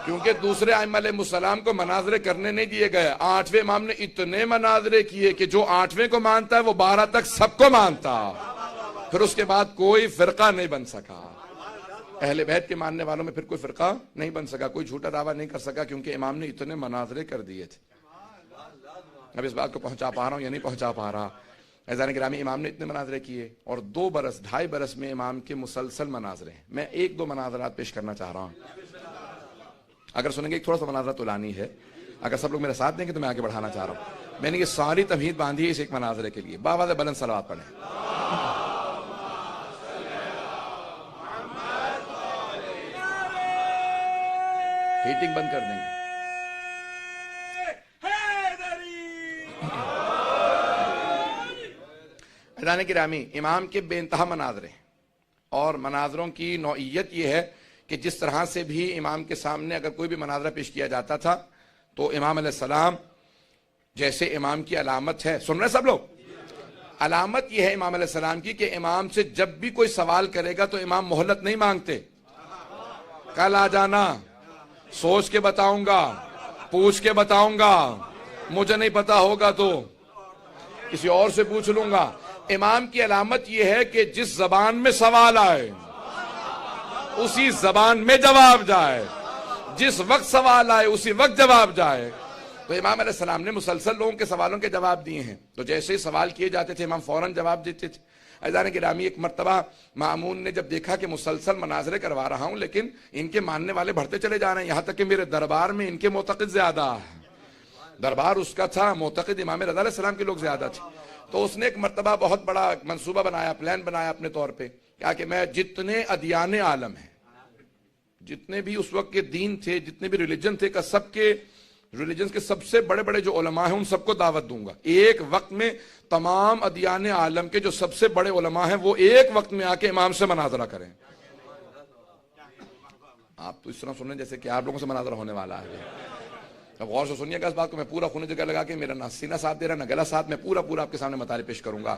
کیونکہ دوسرے ائمہ علیہ السلام کو مناظرے کرنے نہیں دیے گئے. 8ویں امام نے اتنے مناظرے کیے کہ جو 8ویں کو مانتا ہے وہ 12 تک سب کو مانتا. پھر اس کے بعد کوئی فرقہ نہیں بن سکا. اہل بیت کے ماننے والوں میں پھر کوئی فرقہ نہیں بن سکا، کوئی جھوٹا دعویٰ نہیں کر سکا، کیونکہ امام نے اتنے مناظرے کر دیے تھے. اب اس بات کو پہنچا پا رہا ہوں یا نہیں پہنچا پا رہا؟ عزیزان گرامی، امام نے اتنے مناظرے کیے اور 2 برس 2.5 برس میں امام کے مسلسل مناظرے ہیں. میں 1-2 مناظرات پیش کرنا چاہ رہا ہوں. اگر سنیں گے ایک تھوڑا سا مناظرہ طولانی ہے، اگر سب لوگ میرے ساتھ دیں گے تو میں آگے بڑھانا چاہ رہا ہوں. میں نے یہ ساری تمہید باندھی ہے اس ایک مناظرے کے لیے. باواز بلند صلوات پڑھیں. ہیٹنگ بند کر دیں گے. عزیزان گرامی، امام کے بے انتہا مناظرے اور مناظروں کی نوعیت یہ ہے کہ جس طرح سے بھی امام کے سامنے اگر کوئی بھی مناظرہ پیش کیا جاتا تھا تو امام علیہ السلام جیسے امام کی علامت ہے، سن رہے سب لوگ، علامت یہ ہے امام علیہ السلام کی کہ امام سے جب بھی کوئی سوال کرے گا تو امام مہلت نہیں مانگتے. کل آ جانا، سوچ کے بتاؤں گا، پوچھ کے بتاؤں گا، مجھے نہیں پتا ہوگا تو کسی اور سے پوچھ لوں گا. امام کی علامت یہ ہے کہ جس زبان میں سوال آئے اسی زبان میں جواب جائے، جس وقت سوال آئے اسی وقت جواب جائے. تو امام علیہ السلام نے مسلسل لوگوں کے سوالوں کے جواب دیے ہیں. تو جیسے ہی سوال کیے جاتے تھے امام فوراً جواب دیتے تھے. عزیزان گرامی، ایک مرتبہ مامون نے جب دیکھا کہ مسلسل مناظرے کروا رہا ہوں لیکن ان کے ماننے والے بڑھتے چلے جا رہے ہیں، یہاں تک کہ میرے دربار میں ان کے معتقد زیادہ ہے. دربار اس کا تھا، معتقد امام رضا علیہ السلام کے لوگ زیادہ تھے. تو اس نے ایک مرتبہ بہت بڑا منصوبہ بنایا، پلان بنایا اپنے طور پہ، کیا کہ میں جتنے ادیان عالم ہیں، جتنے بھی اس وقت کے دین تھے، جتنے بھی ریلیجن تھے، سب کے ریلیجنز کے سب سے بڑے بڑے جو علماء ہیں ان سب کو دعوت دوں گا. ایک وقت میں تمام ادیان عالم کے جو سب سے بڑے علماء ہیں وہ ایک وقت میں آ کے امام سے مناظرہ کریں. آپ تو اس طرح سن رہے ہیں جیسے کہ آپ لوگوں سے مناظرہ ہونے والا ہے. اب غور سے سنیے گا اس بات کو، میں پورا خون جگہ لگا کے، میرا نہ سینہ ساتھ دے رہا نہ گلا ساتھ، میں پورا آپ کے سامنے مطالب پیش کروں گا.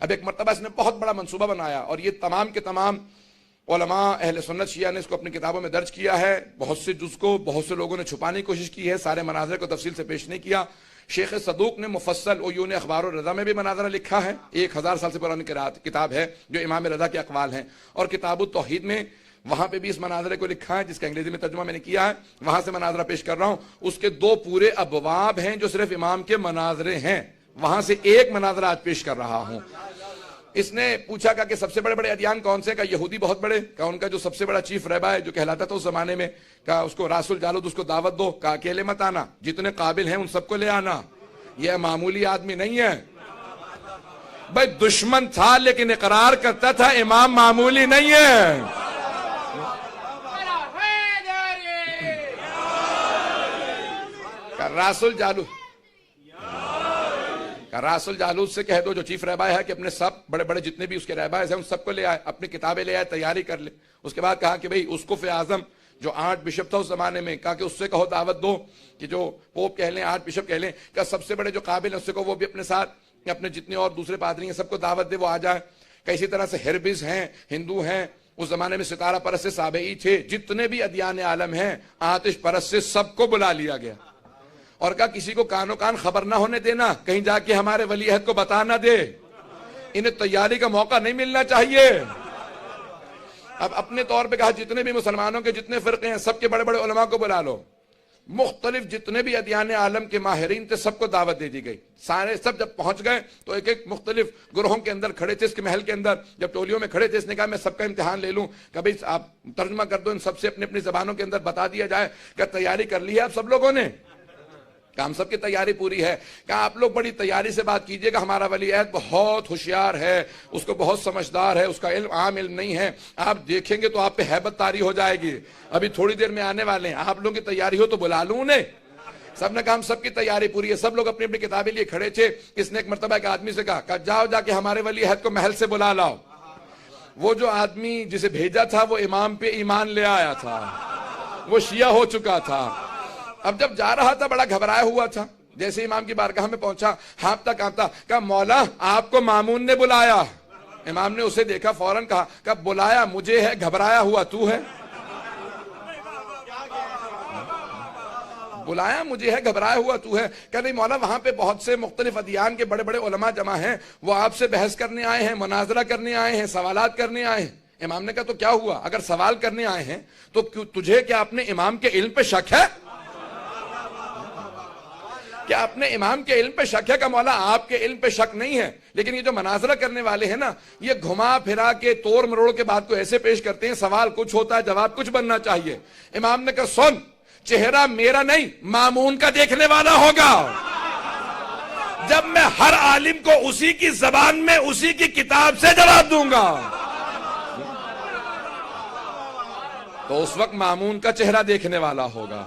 اب ایک مرتبہ اس نے بہت بڑا منصوبہ بنایا اور یہ تمام کے تمام علماء اہل سنت شیعہ نے اس کو اپنی کتابوں میں درج کیا ہے. بہت سے جز کو بہت سے لوگوں نے چھپانے کی کوشش کی ہے، سارے مناظرے کو تفصیل سے پیش نہیں کیا. شیخ صدوق نے مفصل عیون اخبار الرضا میں بھی مناظرہ لکھا ہے، 1000 سال سے پرانی کتاب ہے جو امام رضا کے اقوال ہیں. اور کتاب التوحید میں وہاں پہ بھی اس مناظرے کو لکھا ہے جس کا انگریزی میں ترجمہ میں نے کیا ہے، وہاں سے مناظرہ پیش کر رہا ہوں. اس کے 2 پورے ابواب ہیں جو صرف امام کے مناظرے ہیں، وہاں سے ایک مناظرہ آج پیش کر رہا ہوں. اس نے پوچھا کہ سب سے بڑے بڑے ادیان کون سے؟ کہا یہودی بہت بڑے. کہا ان کا جو سب سے بڑا چیف رہبا ہے جو کہلاتا تھا اس زمانے میں، کہا اس کو راس الجالود، اس کو دعوت دو. کہا اکیلے مت آنا، جتنے قابل ہیں ان سب کو لے آنا، یہ معمولی آدمی نہیں ہے. بھائی دشمن تھا لیکن اقرار کرتا تھا امام معمولی نہیں ہے. راس الجالود سے کہہ دو جو چیف رہبا ہے کہ اپنے سب بڑے بڑے جتنے بھی اس کے رہبائے ہیں ان سب کو لے آئے، اپنی کتابیں لے آئے، تیاری کر لے. اس کے بعد کہا کہ بھئی اسقف اعظم جو 8 بشپ تھا اس زمانے میں، کہا کہ اس سے کہو دعوت دو کہ جو پوپ کہہ لیں، 8 بشپ کہہ لیں، کہ سب سے بڑے جو قابل ہیں اس سے کہو وہ بھی اپنے ساتھ، اپنے جتنے اور دوسرے پادری ہیں سب کو دعوت دے، وہ آ جائے. کہ اسی طرح سے ہربز ہیں، ہندو ہیں، اس زمانے میں ستارہ پرست سے سابعی تھے، جتنے بھی ادیان عالم ہیں، آتش پرست سے سب کو بلا لیا گیا. اور کہا کسی کو کانوں کان خبر نہ ہونے دینا، کہیں جا کے ہمارے ولی عہد کو بتا نہ دے، انہیں تیاری کا موقع نہیں ملنا چاہیے. اب اپنے طور پہ کہا جتنے بھی مسلمانوں کے جتنے فرقے ہیں سب کے بڑے بڑے علماء کو بلا لو. مختلف جتنے بھی ادیان عالم کے ماہرین تھے سب کو دعوت دے دی گئی. سارے سب جب پہنچ گئے تو ایک ایک مختلف گروہوں کے اندر کھڑے تھے، اس کے محل کے اندر جب ٹولیوں میں کھڑے تھے، اس نے کہا میں سب کا امتحان لے لوں، کبھی آپ ترجمہ کر دو، ان سب سے اپنی اپنی زبانوں کے اندر بتا دیا جائے کہ تیاری کر لی ہے آپ سب لوگوں نے؟ کہ ہم سب کی تیاری پوری ہے. کہ آپ لوگ بڑی تیاری سے بات کیجئے کہ ہمارا ولی عہد بہت ہوشیار ہے، اس کو بہت سمجھدار ہے، اس کا علم عام علم نہیں ہے، آپ دیکھیں گے تو آپ پہ ہیبت طاری ہو جائے گی، ابھی تھوڑی دیر میں آنے والے ہیں، آپ لوگوں کی تیاری ہو تو بلا لوں انہیں. سب نے کہا ہم سب کی تیاری پوری ہے. سب لوگ اپنی اپنی کتابیں لیے کھڑے تھے. اس نے ایک مرتبہ ایک آدمی سے کہا جاؤ جا کے ہمارے ولی عہد کو محل سے بلا لاؤ. وہ جو آدمی جسے بھیجا تھا وہ امام پہ ایمان لے آیا تھا، وہ شیعہ ہو چکا تھا. اب جب جا رہا تھا بڑا گھبرایا ہوا تھا، جیسے امام کی بارگاہ میں پہنچا ہانپتا کانپتا کہا مولا آپ کو مامون نے بلایا. امام نے اسے دیکھا، فوراً کہا کہ بلایا مجھے ہے، گھبرایا ہوا تو ہے. بلایا مجھے ہے، گھبرایا ہوا تو ہے. کہ نہیں مولا وہاں پہ بہت سے مختلف ادیان کے بڑے بڑے علماء جمع ہیں، وہ آپ سے بحث کرنے آئے ہیں، مناظرہ کرنے آئے ہیں، سوالات کرنے آئے ہیں. امام نے کہا تو کیا ہوا؟ اگر سوال کرنے آئے ہیں تو تجھے کیا اپنے امام کے علم پہ شک ہے؟ کیا اپنے امام کے علم پہ شک ہے؟ کہ مولا آپ کے علم پہ شک نہیں ہے، لیکن یہ جو مناظرہ کرنے والے ہیں نا، یہ گھما پھرا کے توڑ مروڑ کے بات کو ایسے پیش کرتے ہیں، سوال کچھ ہوتا ہے جواب کچھ بننا چاہیے. امام نے کہا سن، چہرہ میرا نہیں مامون کا دیکھنے والا ہوگا. جب میں ہر عالم کو اسی کی زبان میں اسی کی کتاب سے جواب دوں گا. تو اس وقت مامون کا چہرہ دیکھنے والا ہوگا.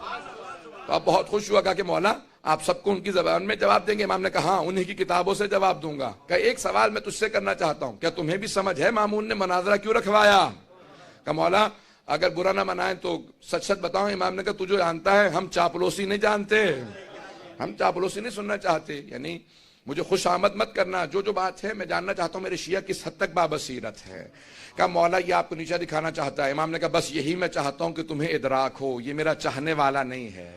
تو اب بہت خوش ہوا, کہا کہ مولا آپ سب کو ان کی زبان میں جواب دیں گے؟ امام نے کہا ہاں, انہی کی کتابوں سے جواب دوں گا. کہ ایک سوال میں تجھ سے کرنا چاہتا ہوں, کیا تمہیں بھی سمجھ ہے مامون نے مناظرہ کیوں رکھوایا؟ کہ مولا اگر برا نہ منائیں تو سچ سچ بتاؤں. امام نے کہا تجھے جانتا ہے ہم چاپلوسی نہیں جانتے, ہم چاپلوسی نہیں سننا چاہتے, یعنی مجھے خوش آمد مت کرنا, جو بات ہے میں جاننا چاہتا ہوں میرے شیعہ کس حد تک بابصیرت ہے. کہا مولا یہ آپ کو نیچا دکھانا چاہتا ہے. امام نے کہا بس یہی میں چاہتا ہوں کہ تمہیں ادراک ہو, یہ میرا چاہنے والا نہیں ہے,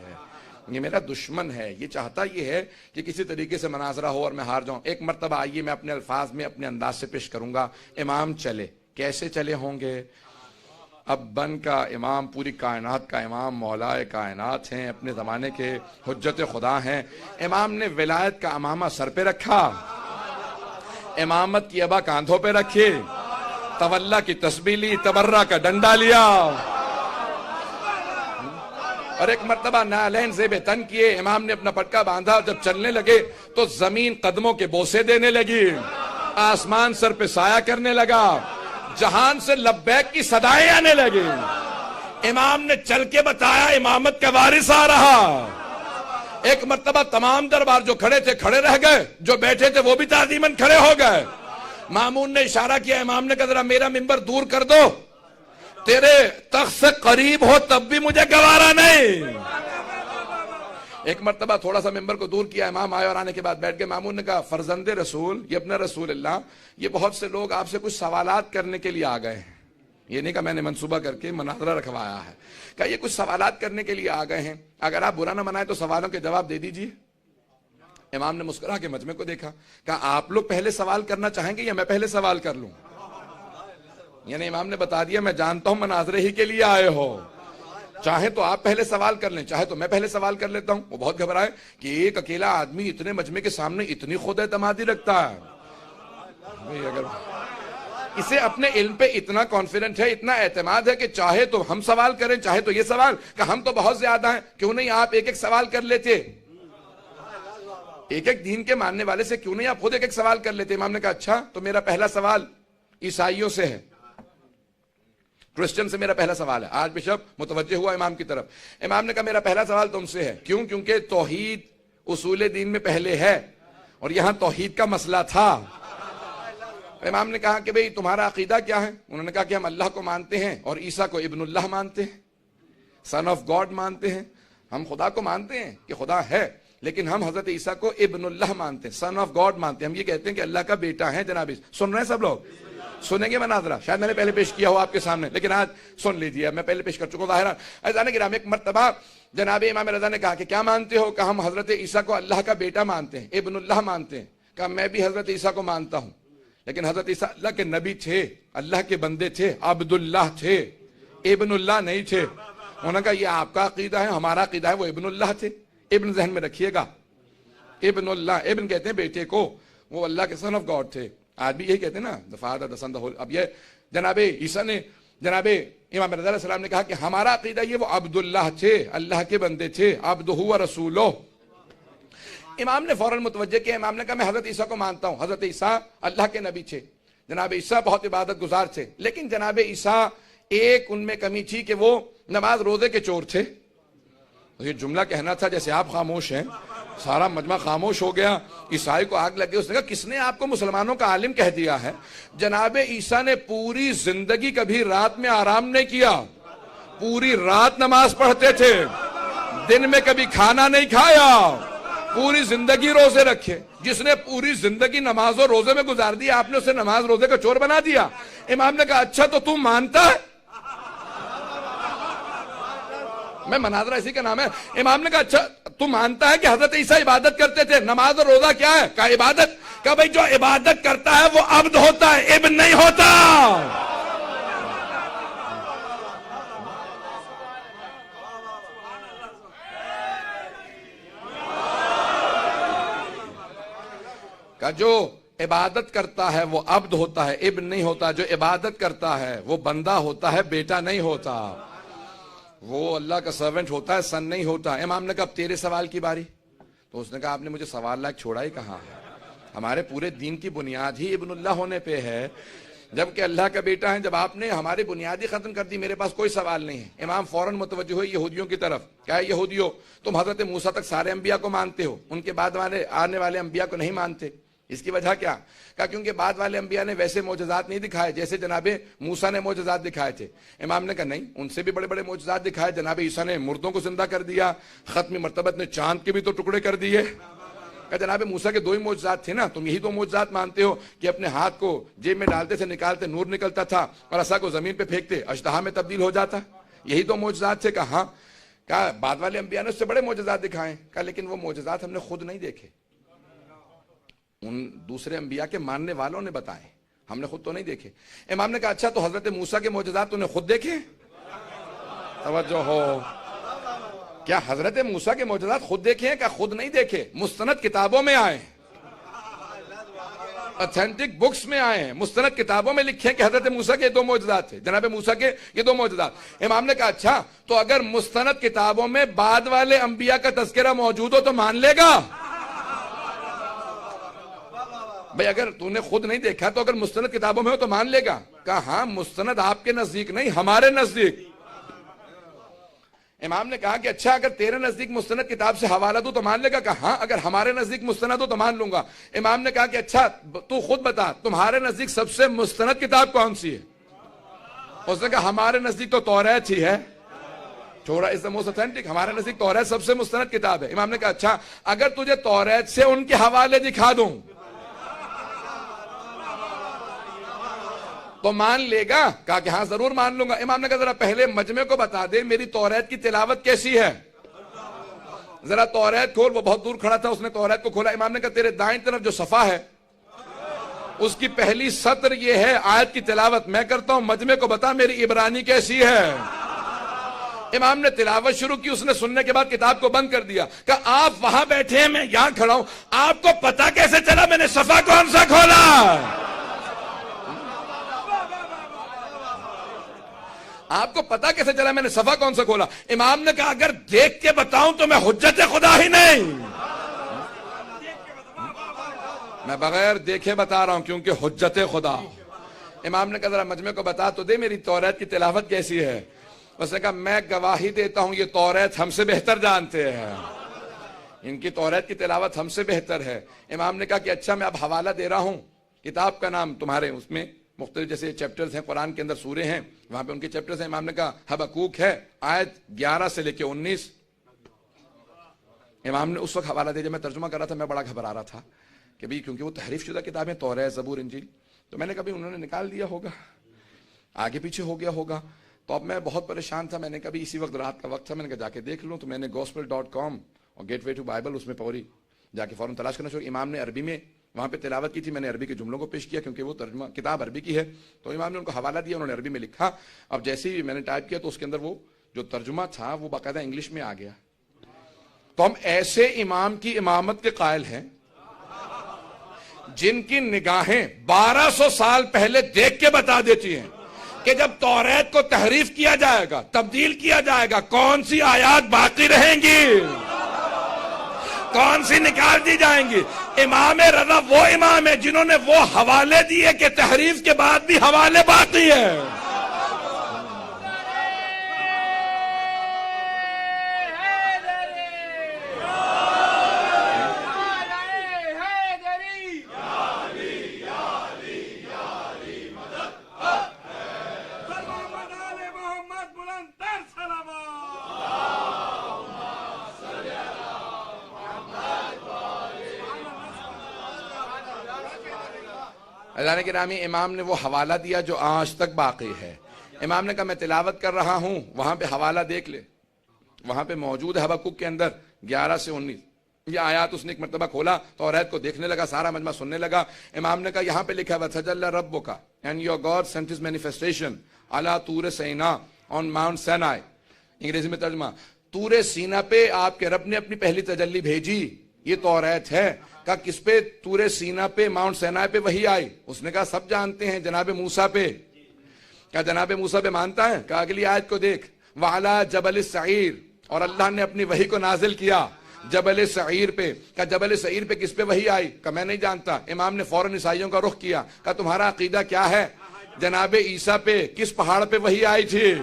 یہ میرا دشمن ہے. یہ چاہتا یہ ہے کہ کسی طریقے سے مناظرہ ہو اور میں ہار جاؤں. ایک مرتبہ آئیے میں اپنے الفاظ میں اپنے انداز سے پیش کروں گا. امام چلے, کیسے چلے ہوں گے؟ اب بن کا امام, پوری کائنات کا امام, مولا کائنات ہیں, اپنے زمانے کے حجت خدا ہیں. امام نے ولایت کا امامہ سر پہ رکھا, امامت کی ابا کاندھوں پہ رکھی, تولا کی تسبیح لی, تبرہ کا ڈنڈا لیا, اور ایک مرتبہ نعلین زیب تن کیے. امام نے اپنا پٹکا باندھا, جب چلنے لگے تو زمین قدموں کے بوسے دینے لگی, آسمان سر پہ سایہ کرنے لگا, جہان سے لبیک کی صدائیں آنے لگی. امام نے چل کے بتایا امامت کا وارث آ رہا. ایک مرتبہ تمام دربار جو کھڑے تھے کھڑے رہ گئے, جو بیٹھے تھے وہ بھی تعظیماً کھڑے ہو گئے. مامون نے اشارہ کیا, امام نے کہا ذرا میرا منبر دور کر دو, تیرے تخت سے قریب ہو تب بھی مجھے گوارا نہیں. ایک مرتبہ تھوڑا سا ممبر کو دور کیا, امام آئے اور آنے کے بعد بیٹھ گئے. مامون نے کہا فرزند رسول, یہ اپنا رسول اللہ, یہ بہت سے لوگ آپ سے کچھ سوالات کرنے کے لیے آ گئے ہیں. یہ نہیں کہ میں نے منصوبہ کر کے مناظرہ رکھوایا ہے, کہ یہ کچھ سوالات کرنے کے لیے آ گئے ہیں, اگر آپ برا نہ منائیں تو سوالوں کے جواب دے دیجیے. امام نے مسکرا کے مجمع کو دیکھا, کہا آپ لوگ پہلے سوال کرنا چاہیں گے یا میں پہلے سوال کر لوں؟ یعنی امام نے بتا دیا میں جانتا ہوں مناظرے ہی کے لیے آئے ہو, چاہے تو آپ پہلے سوال کر لیں, چاہے تو میں پہلے سوال کر لیتا ہوں. وہ بہت گھبرائے کہ ایک اکیلا آدمی اتنے مجمع کے سامنے اتنی خود اعتمادی رکھتا ہے. اگر اسے اپنے علم پہ اتنا کانفیڈنٹ ہے, اتنا اعتماد ہے کہ چاہے تو ہم سوال کریں, چاہے تو یہ سوال, کہ ہم تو بہت زیادہ ہیں, کیوں نہیں آپ ایک ایک سوال کر لیتے, ایک ایک دین کے ماننے والے سے کیوں نہیں آپ خود ایک ایک سوال کر لیتے. امام نے کہا اچھا تو میرا پہلا سوال عیسائیوں سے ہے, کرسچن سے میرا پہلا سوال ہے. آج بشپ متوجہ ہوا امام کی طرف. امام نے کہا میرا پہلا سوال تم سے ہے. کیوں؟ کیونکہ توحید اصول دین میں پہلے ہے اور یہاں توحید کا مسئلہ تھا. امام نے کہا کہ بھئی تمہارا عقیدہ کیا ہے؟ انہوں نے کہا کہ ہم اللہ کو مانتے ہیں اور عیسیٰ کو ابن اللہ مانتے ہیں, سن آف گاڈ مانتے ہیں. ہم خدا کو مانتے ہیں کہ خدا ہے, لیکن ہم حضرت عیسیٰ کو ابن اللہ مانتے ہیں, سن آف گاڈ مانتے ہیں. ہم یہ کہتے ہیں کہ اللہ کا بیٹا ہے. جناب سن رہے ہیں سب لوگ؟ سنیں گے مناظرہ؟ شاید میں نے پہلے پیش کیا ہو آپ کے سامنے, لیکن آج سن لیجیے, میں پہلے پیش کر چکا ہوں. ظاہرہ عزیزان کرام, ایک مرتبہ جناب امام رضا نے کہا کہ کیا مانتے ہو؟ کہ ہم حضرت عیسیٰ کو اللہ کا بیٹا مانتے ہیں, ابن اللہ مانتے ہیں. کہا میں بھی حضرت عیسیٰ کو مانتا ہوں, لیکن حضرت عیسیٰ اللہ کے نبی تھے, اللہ کے بندے تھے, عبداللہ تھے, ابن اللہ نہیں تھے. انہوں نے کہا یہ آپ کا عقیدہ ہے, ہمارا عقیدہ ہے وہ ابن اللہ تھے. ابن ذہن میں رکھیے گا, ابن اللہ, ابن کہتے ہیں بیٹے کو, وہ اللہ کے سن آف گاڈ تھے. آج بھی یہی کہتے ہیں نا, the father, the son, the whole. اب یہ جناب عیسیٰ نے, جناب امام رضا علیہ السلام نے کہا کہ ہمارا عقیدہ یہ وہ عبداللہ تھے, اللہ کے بندے تھے, عبدہ و رسولہ. امام نے فوراً متوجہ کیا. امام نے کہا میں حضرت عیسیٰ کو مانتا ہوں, حضرت عیسیٰ اللہ کے نبی تھے, جناب عیسیٰ بہت عبادت گزار تھے, لیکن جناب عیسیٰ ایک ان میں کمی تھی کہ وہ نماز روزے کے چور تھے. یہ جملہ کہنا تھا جیسے آپ خاموش ہیں, سارا مجمع خاموش ہو گیا. عیسائی کو آگ لگ گئی. اس نے کہا کس نے آپ کو مسلمانوں کا عالم کہہ دیا ہے؟ جناب عیسیٰ نے پوری زندگی کبھی رات میں آرام نہیں کیا, پوری رات نماز پڑھتے تھے, دن میں کبھی کھانا نہیں کھایا, پوری زندگی روزے رکھے. جس نے پوری زندگی نماز اور روزے میں گزار دی, آپ نے اسے نماز روزے کا چور بنا دیا. امام نے کہا اچھا تو تم مانتا ہے؟ میں مناظرہ اسی کا نام ہے. امام نے کہا اچھا تو مانتا ہے کہ حضرت عیسیٰ عبادت کرتے تھے؟ نماز اور روزہ کیا ہے؟ کہا عبادت. کہا بھئی جو عبادت کرتا ہے وہ عبد ہوتا ہے, ابن نہیں ہوتا. کہا جو عبادت کرتا ہے وہ عبد ہوتا ہے, ابن نہیں ہوتا. جو عبادت کرتا ہے وہ بندہ ہوتا ہے, بیٹا نہیں ہوتا. وہ اللہ کا سرونٹ ہوتا ہے, سن نہیں ہوتا. امام نے کہا اب تیرے سوال کی باری. تو اس نے کہا آپ نے مجھے سوال لائق چھوڑا ہی کہاں ہے, ہمارے پورے دین کی بنیاد ہی ابن اللہ ہونے پہ ہے. جبکہ اللہ کا بیٹا ہے. جب آپ نے ہماری بنیادی ختم کر دی, میرے پاس کوئی سوال نہیں ہے. امام فوراً متوجہ ہوئے یہودیوں کی طرف. کیا ہے یہودیوں, تم حضرت موسیٰ تک سارے انبیاء کو مانتے ہو, ان کے بعد آنے والے انبیاء کو نہیں مانتے. اس کی وجہ کیا؟ کہا کیونکہ بعد والے انبیاء نے ویسے معجزات نہیں دکھائے جیسے جناب موسیٰ نے معجزات دکھائے تھے. امام نے کہا نہیں, ان سے بھی بڑے بڑے معجزات دکھائے. جناب عیسیٰ نے مردوں کو زندہ کر دیا, ختم مرتبت نے چاند کے بھی تو ٹکڑے کر دیے. کہ جناب موسیٰ کے 2 ہی معجزات تھے نا, تم یہی 2 معجزات مانتے ہو کہ اپنے ہاتھ کو جیب میں ڈالتے سے نکالتے نور نکلتا تھا, اور عصا کو زمین پہ پھینکتے اژدہا میں تبدیل ہو جاتا, یہی 2 معجزات تھے. کہا ہاں. کہا بعد والے انبیاء نے اس سے بڑے معجزات دکھائے. کہا لیکن وہ معجزات ہم نے خود نہیں دیکھے, ان دوسرے انبیاء کے ماننے والوں نے بتائے, ہم نے خود تو نہیں دیکھے. امام نے کہا اچھا تو حضرت موسیٰ کے معجزات تو نے خود دیکھے؟ توجہ ہو, کیا حضرت موسیٰ کے معجزات خود دیکھے ہیں؟ کہ خود نہیں دیکھے, مستند کتابوں میں آئے ہیں, اتھینٹک بکس میں آئے ہیں, مستند کتابوں میں لکھے ہیں کہ حضرت موسیٰ کے 2 معجزات تھے, جناب موسیٰ کے یہ 2 معجزات. امام نے کہا اچھا تو اگر مستند کتابوں میں بعد والے انبیاء کا تذکرہ موجود ہو تو مان لے گا؟ بھئی اگر تو نے خود نہیں دیکھا تو اگر مستند کتابوں میں ہو تو مان لے گا؟ کہا ہاں, مستند آپ کے نزدیک نہیں, ہمارے نزدیک. امام نے کہا کہ اچھا اگر تیرے نزدیک مستند کتاب سے حوالہ دوں تو مان لے گا؟ کہا ہاں, اگر ہمارے نزدیک مستند ہو تو مان لوں گا. امام نے کہا کہ اچھا تو خود بتا تمہارے نزدیک سب سے مستند کتاب کون سی ہے؟ اس نے کہا ہمارے نزدیک تو توریت ہی ہے. تھوڑا از دا موسٹ اتھینٹک, ہمارے نزدیک توریت سب سے مستند کتاب ہے. امام نے کہا اچھا اگر تجھے توریت سے ان کے حوالے دکھا دوں تو مان لے گا؟ کہا کہ ہاں ضرور مان لوں گا. امام نے کہا ذرا پہلے مجمع کو بتا دے میری توریت کی تلاوت کیسی ہے, ذرا توریت کھول. وہ بہت دور کھڑا تھا, اس نے توریت کو کھولا. امام نے کہا تیرے دائیں طرف جو صفحہ ہے اس کی پہلی سطر یہ ہے آیت کی تلاوت میں کرتا ہوں, مجمع کو بتا میری عبرانی کیسی ہے. امام نے تلاوت شروع کی, اس نے سننے کے بعد کتاب کو بند کر دیا. کہا آپ وہاں بیٹھے ہیں, میں یہاں کھڑا ہوں, آپ کو پتا کیسے چلا میں نے صفحہ کون سا کھولا؟ آپ کو پتا کیسے چلا میں نے صفحہ کون سا کھولا؟ امام نے کہا اگر دیکھ کے بتاؤں تو میں حجت خدا ہی نہیں, میں بغیر دیکھے بتا رہا ہوں کیونکہ حجت خدا. امام نے کہا ذرا مجمع کو بتا تو دے میری توریت کی تلاوت کیسی ہے. اس نے کہا میں گواہی دیتا ہوں یہ توریت ہم سے بہتر جانتے ہیں, ان کی توریت کی تلاوت ہم سے بہتر ہے. امام نے کہا کہ اچھا میں اب حوالہ دے رہا ہوں, کتاب کا نام تمہارے اس میں مختلف جیسے چیپٹرز ہیں, قرآن کے اندر سورے ہیں, وہاں پہ ان کے چیپٹرز ہیں. امام نے کہا حبقوق ہے, آیت 11 سے لے کے 19. امام نے اس وقت حوالہ دیا جب میں ترجمہ کر رہا تھا, میں بڑا گھبرا رہا تھا کہ بھی کیونکہ وہ تحریف شدہ کتابیں توریت, زبور, انجیل, تو میں نے کبھی انہوں نے نکال دیا ہوگا, آگے پیچھے ہو گیا ہوگا. تو اب میں بہت پریشان تھا. میں نے کبھی اسی وقت رات کا وقت تھا, میں نے کہا جا کے دیکھ لوں. تو میں نے gospel.com اور گیٹ وے ٹو بائبل اس میں پوری جا کے فوراً تلاش کرنا شروع. امام نے عربی میں وہاں پہ تلاوت کی تھی, میں نے عربی کے جملوں کو پیش کیا کیونکہ وہ ترجمہ کتاب عربی کی ہے. تو امام نے ان کو حوالہ دیا, انہوں نے عربی میں لکھا. اب جیسے ہی میں نے ٹائپ کیا تو اس کے اندر وہ جو ترجمہ تھا وہ باقاعدہ انگلش میں آ گیا. تو ہم ایسے امام کی امامت کے قائل ہیں جن کی نگاہیں 1200 سال پہلے دیکھ کے بتا دیتی ہیں کہ جب توریت کو تحریف کیا جائے گا, تبدیل کیا جائے گا, کون سی آیات باقی رہیں گی, کون سی نکال دی جائیں گی. امام رضا وہ امام ہے جنہوں نے وہ حوالے دیے کہ تحریف کے بعد بھی حوالے باقی ہیں. اللہ نے گرامی, امام نے وہ حوالہ دیا جو آج تک باقی ہے. امام نے کہا میں تلاوت کر رہا ہوں, وہاں پہ حوالہ دیکھ لے, وہاں پہ موجود ہے حبقوق کے اندر 11 سے 19 یہ آیات. اس نے ایک مرتبہ کھولا, توریت کو دیکھنے لگا, سارا مجمع سننے لگا. امام نے کہا یہاں پہ لکھا وَتَجَلَّى رَبُّكَ and your God sent his manifestation عَلَى طُورِ سِينَا on Mount Sinai. انگریزی میں ترجمہ, طور سینا پہ آپ کے رب نے اپنی پہلی تجلی بھیجی. یہ توریت ہے. کہا کس پہ؟ طور سینا پہ, ماؤنٹ سینائی پہ وہی آئی. اس نے کہا سب جانتے ہیں جناب موسیٰ پہ. کیا جناب موسیٰ پہ مانتا ہے؟ کہا اگلی آیت کو دیکھ, وَعَلَى جَبَلِ السَّعِيرِ, اور اللہ نے اپنی وحی کو نازل کیا جبل سعیر پہ. کہا جبل سعیر پہ کس پہ وحی آئی؟ کہا میں نہیں جانتا. امام نے فوراً عیسائیوں کا رخ کیا, کہا تمہارا عقیدہ کیا ہے؟ جناب عیسیٰ پہ کس پہاڑ پہ وحی آئی تھی؟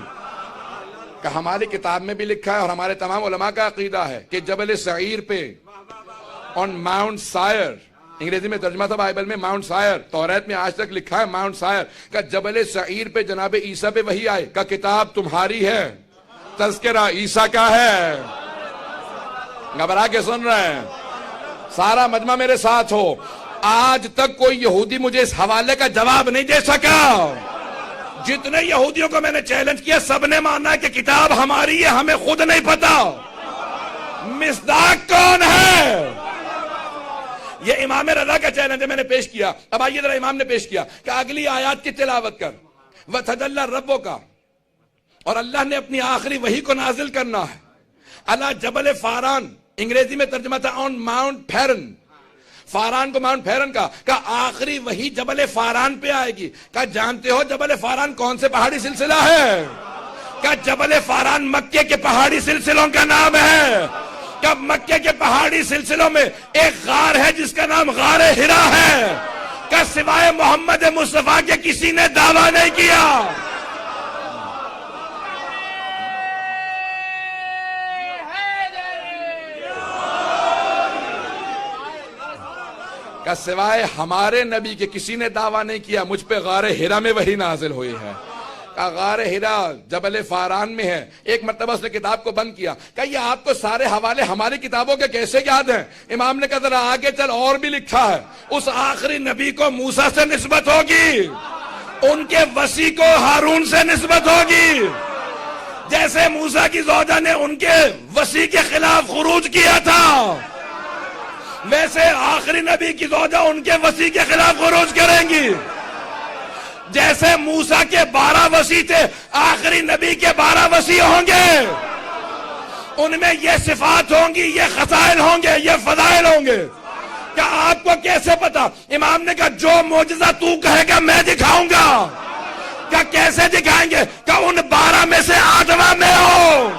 کہ ہماری کتاب میں بھی لکھا ہے اور ہمارے تمام علماء کا عقیدہ ہے کہ جبل سعیر پہ آن ماؤنٹ سائر، انگریزی میں ترجمہ تھا بائبل میں ماؤنٹ سائر، توریت میں آج تک لکھا ہے ماؤنٹ سائر کا جبل سعیر پہ جناب عیسیٰ پہ وحی آئے کا کتاب تمہاری ہے، تذکرہ عیسیٰ کا ہے۔ گھبرا کے سن رہے ہیں؟ سارا مجمع میرے ساتھ ہو۔ آج تک کوئی یہودی مجھے اس حوالے کا جواب نہیں دے سکا۔ جتنے یہودیوں کو میں نے چیلنج کیا سب نے مانا کہ کتاب ہماری ہے، ہمیں خود نہیں پتا مصداق کون ہے۔ یہ امام رضا کا چیلنج ہے، میں نے پیش کیا۔ اب آئیے ذرا امام نے پیش کیا کہ اگلی آیات کی تلاوت کر، وَتَجَلَّى رَبُّكَ، اور اللہ نے اپنی آخری وحی کو نازل کرنا ہے علی جبل فاران، انگریزی میں ترجمہ تھا آن ماؤنٹ پھیرن، فاران کو ماؤنٹ پھیرن کا آخری وحی جبل فاران پہ آئے گی۔ کہا جانتے ہو جبل فاران کون سے پہاڑی سلسلہ ہے؟ کہا جبل فاران مکے کے پہاڑی سلسلوں کا نام ہے۔ کہ مکے کے پہاڑی سلسلوں میں ایک غار ہے جس کا نام غار ہرا ہے، کہ سوائے محمد مصطفیٰ کے کسی نے دعویٰ نہیں کیا۔ کہ سوائے ہمارے نبی کے کسی نے دعویٰ نہیں کیا مجھ پہ غار ہرا میں وحی نازل ہوئی ہے۔ کہ غار ہرا جبل فاران میں ہے۔ ایک مرتبہ اس نے کتاب کو بند کیا، کہ یہ آپ کو سارے حوالے ہماری کتابوں کے کیسے یاد ہیں؟ امام نے کہا ذرا آگے چل، اور بھی لکھا ہے اس آخری نبی کو موسیٰ سے نسبت ہوگی، ان کے وصی کو ہارون سے نسبت ہوگی۔ جیسے موسیٰ کی زوجہ نے ان کے وصی کے خلاف خروج کیا تھا، ویسے آخری نبی کی زوجہ ان کے وصی کے خلاف خروج کریں گی۔ جیسے موسیٰ کے 12 وصی تھے، آخری نبی کے 12 وصی ہوں گے، ان میں یہ صفات ہوں گی، یہ خصائل ہوں گے، یہ فضائل ہوں گے۔ کیا آپ کو کیسے پتا؟ امام نے کہا جو معجزہ تو کہے گا میں دکھاؤں گا۔ کیا کیسے دکھائیں گے؟ کہ ان 12 میں سے 8واں میں ہو۔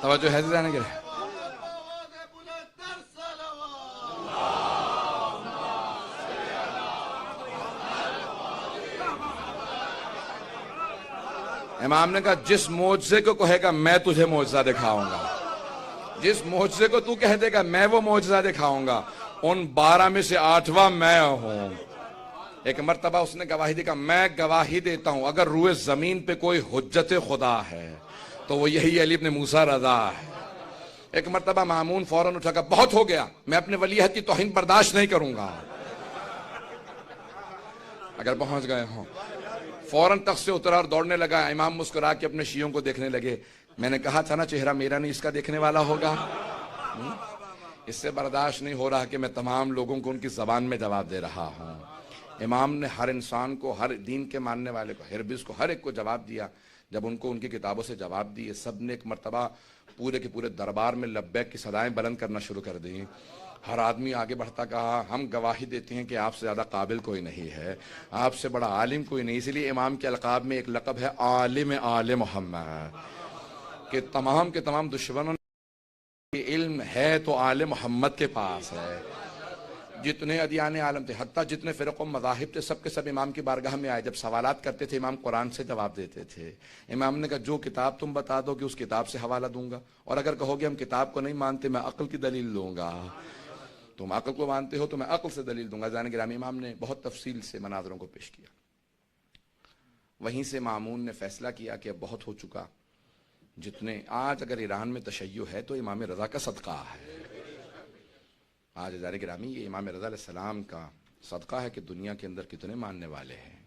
توجہ ہے جانے کے امام نے کہا جس معجزے کو کہے گا میں تجھے معجزہ دکھاؤں گا، جس معجزے کو تو کہہ دے گا میں وہ معجزہ دکھاؤں گا، ان 12 میں سے 8واں میں ہوں۔ ایک مرتبہ اس نے گواہی دی، کہا میں گواہی دیتا ہوں اگر روئے زمین پہ کوئی حجت خدا ہے تو وہ یہی علی ابن موسیٰ رضا ہے۔ ایک مرتبہ مامون فوراً اٹھا کہا بہت ہو گیا، میں اپنے ولیعہد کی توہین برداشت نہیں کروں گا۔ اگر پہنچ گئے ہوں فوراً تخت سے اترا اور دوڑنے لگا۔ امام مسکرا کے اپنے شیعوں کو دیکھنے لگے۔ میں نے کہا تھا نا چہرہ میرا نہیں اس کا دیکھنے والا ہوگا۔ اس سے برداشت نہیں ہو رہا کہ میں تمام لوگوں کو ان کی زبان میں جواب دے رہا ہوں۔ امام نے ہر انسان کو، ہر دین کے ماننے والے کو، ہربز کو، ہر ایک کو جواب دیا۔ جب ان کو ان کی کتابوں سے جواب دیے، سب نے ایک مرتبہ پورے کے پورے دربار میں لبیک کی صدائیں بلند کرنا شروع کر دیں۔ ہر آدمی آگے بڑھتا کہا ہم گواہی دیتے ہیں کہ آپ سے زیادہ قابل کوئی نہیں ہے، آپ سے بڑا عالم کوئی نہیں۔ اسی لیے امام کے القاب میں ایک لقب ہے عالم آل محمد، کہ تمام کے تمام دشمنوں نے علم ہے تو آل محمد کے پاس ہے۔ جتنے ادیان عالم تھے، حتیٰ جتنے فرق و مذاہب تھے، سب کے سب امام کی بارگاہ میں آئے۔ جب سوالات کرتے تھے امام قرآن سے جواب دیتے تھے۔ امام نے کہا جو کتاب تم بتا دو گے اس کتاب سے حوالہ دوں گا، اور اگر کہو گے ہم کتاب کو نہیں مانتے میں عقل کی دلیل دوں گا، تم عقل کو مانتے ہو تو میں عقل سے دلیل دوں گا۔ عزیزان گرامی، امام نے بہت تفصیل سے مناظروں کو پیش کیا۔ وہیں سے مامون نے فیصلہ کیا کہ اب بہت ہو چکا، جتنے آج اگر ایران میں تشیع ہے تو امام رضا کا صدقہ ہے۔ آج عزیزان گرامی یہ امام رضا علیہ السلام کا صدقہ ہے کہ دنیا کے اندر کتنے ماننے والے ہیں۔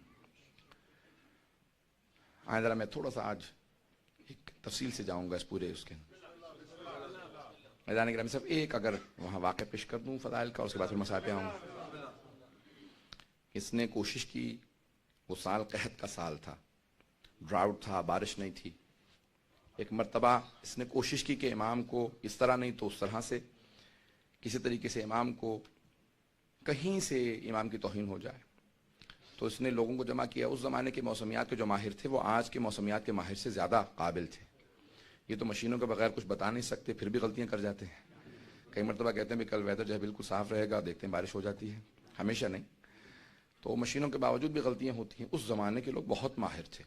آئیں ذرا میں تھوڑا سا آج ایک تفصیل سے جاؤں گا اس پورے اس کے عزیزان گرامی، صرف ایک اگر وہاں واقع پیش کر دوں فضائل کا، اس کے بعد پھر مسائل پہ آؤں گا۔ اس نے کوشش کی، وہ سال قحط کا سال تھا، ڈراؤٹ تھا، بارش نہیں تھی۔ ایک مرتبہ اس نے کوشش کی کہ امام کو اس طرح نہیں تو اس طرح سے کسی طریقے سے امام کو کہیں سے امام کی توہین ہو جائے، تو اس نے لوگوں کو جمع کیا۔ اس زمانے کے موسمیات کے جو ماہر تھے وہ آج کے موسمیات کے ماہر سے زیادہ قابل تھے۔ یہ تو مشینوں کے بغیر کچھ بتا نہیں سکتے، پھر بھی غلطیاں کر جاتے ہیں۔ کئی مرتبہ کہتے ہیں بھی کل ویدر جو ہے بالکل صاف رہے گا، دیکھتے ہیں بارش ہو جاتی ہے، ہمیشہ نہیں۔ تو مشینوں کے باوجود بھی غلطیاں ہوتی ہیں۔ اس زمانے کے لوگ بہت ماہر تھے،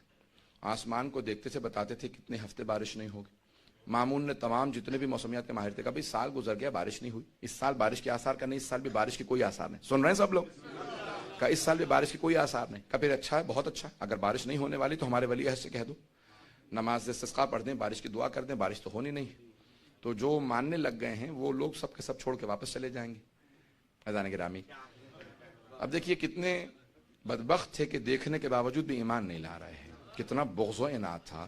آسمان کو دیکھتے سے بتاتے تھے کتنے ہفتے بارش نہیں ہوگی۔ مامون نے تمام جتنے بھی موسمیات کے ماہر تھے کہا بھائی سال گزر گیا بارش نہیں ہوئی، اس سال بارش کے آثار کا نہیں، اس سال بھی بارش کی کوئی آثار نہیں۔ سن رہے ہیں سب لوگ؟ کہا اس سال بھی بارش کی کوئی آثار نہیں۔ کہا پھر اچھا ہے، بہت اچھا ہے، اگر بارش نہیں ہونے والی تو ہمارے ولی عہد سے کہہ دو نماز استسقاء پڑھ دیں، بارش کی دعا کر دیں، بارش تو ہونی نہیں۔ تو جو ماننے لگ گئے ہیں وہ لوگ سب کے سب چھوڑ کے واپس چلے جائیں گے۔ عزیزان گرامی اب دیکھیے کتنے بدبخت تھے کہ دیکھنے کے باوجود بھی ایمان نہیں لا رہے ہیں، کتنا بغض و عناد تھا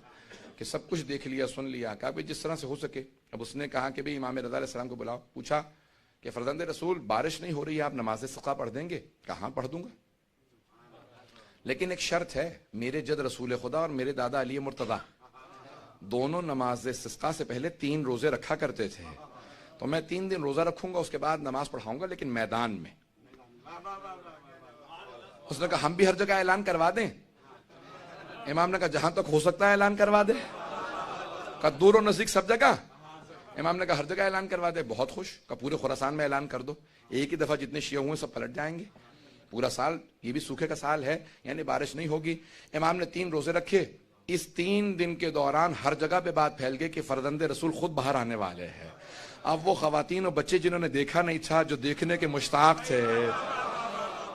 کہ سب کچھ دیکھ لیا، سن لیا، کہا جس طرح سے ہو سکے۔ اب اس نے کہا کہ بھئی امام رضا علیہ السلام کو بلاؤ، پوچھا کہ فرزند رسول بارش نہیں ہو رہی ہے، آپ نماز استسقاء پڑھ دیں گے؟ کہاں پڑھ دوں گا، لیکن ایک شرط ہے، میرے جد رسول خدا اور میرے دادا علی مرتضیٰ دونوں نماز استسقاء سے پہلے 3 روزے رکھا کرتے تھے، تو میں 3 دن روزہ رکھوں گا، اس کے بعد نماز پڑھاؤں گا لیکن میدان میں۔ اس نے کہا ہم بھی ہر جگہ اعلان کروا دیں؟ امام نے کہا جہاں تک ہو سکتا ہے اعلان کروا دے۔ کہا دور و نزدیک سب جگہ؟ امام نے کہا ہر جگہ اعلان کروا دے۔ بہت خوش، کہا پورے خراسان میں اعلان کر دو، ایک ہی دفعہ جتنے شیعہ ہوئے سب پلٹ جائیں گے، پورا سال یہ بھی سوکھے کا سال ہے، یعنی بارش نہیں ہوگی۔ امام نے 3 روزے رکھے، اس 3 دن کے دوران ہر جگہ پہ بات پھیل گئی کہ فرزند رسول خود باہر آنے والے ہیں۔ اب وہ خواتین اور بچے جنہوں نے دیکھا نہیں تھا، جو دیکھنے کے مشتاق تھے،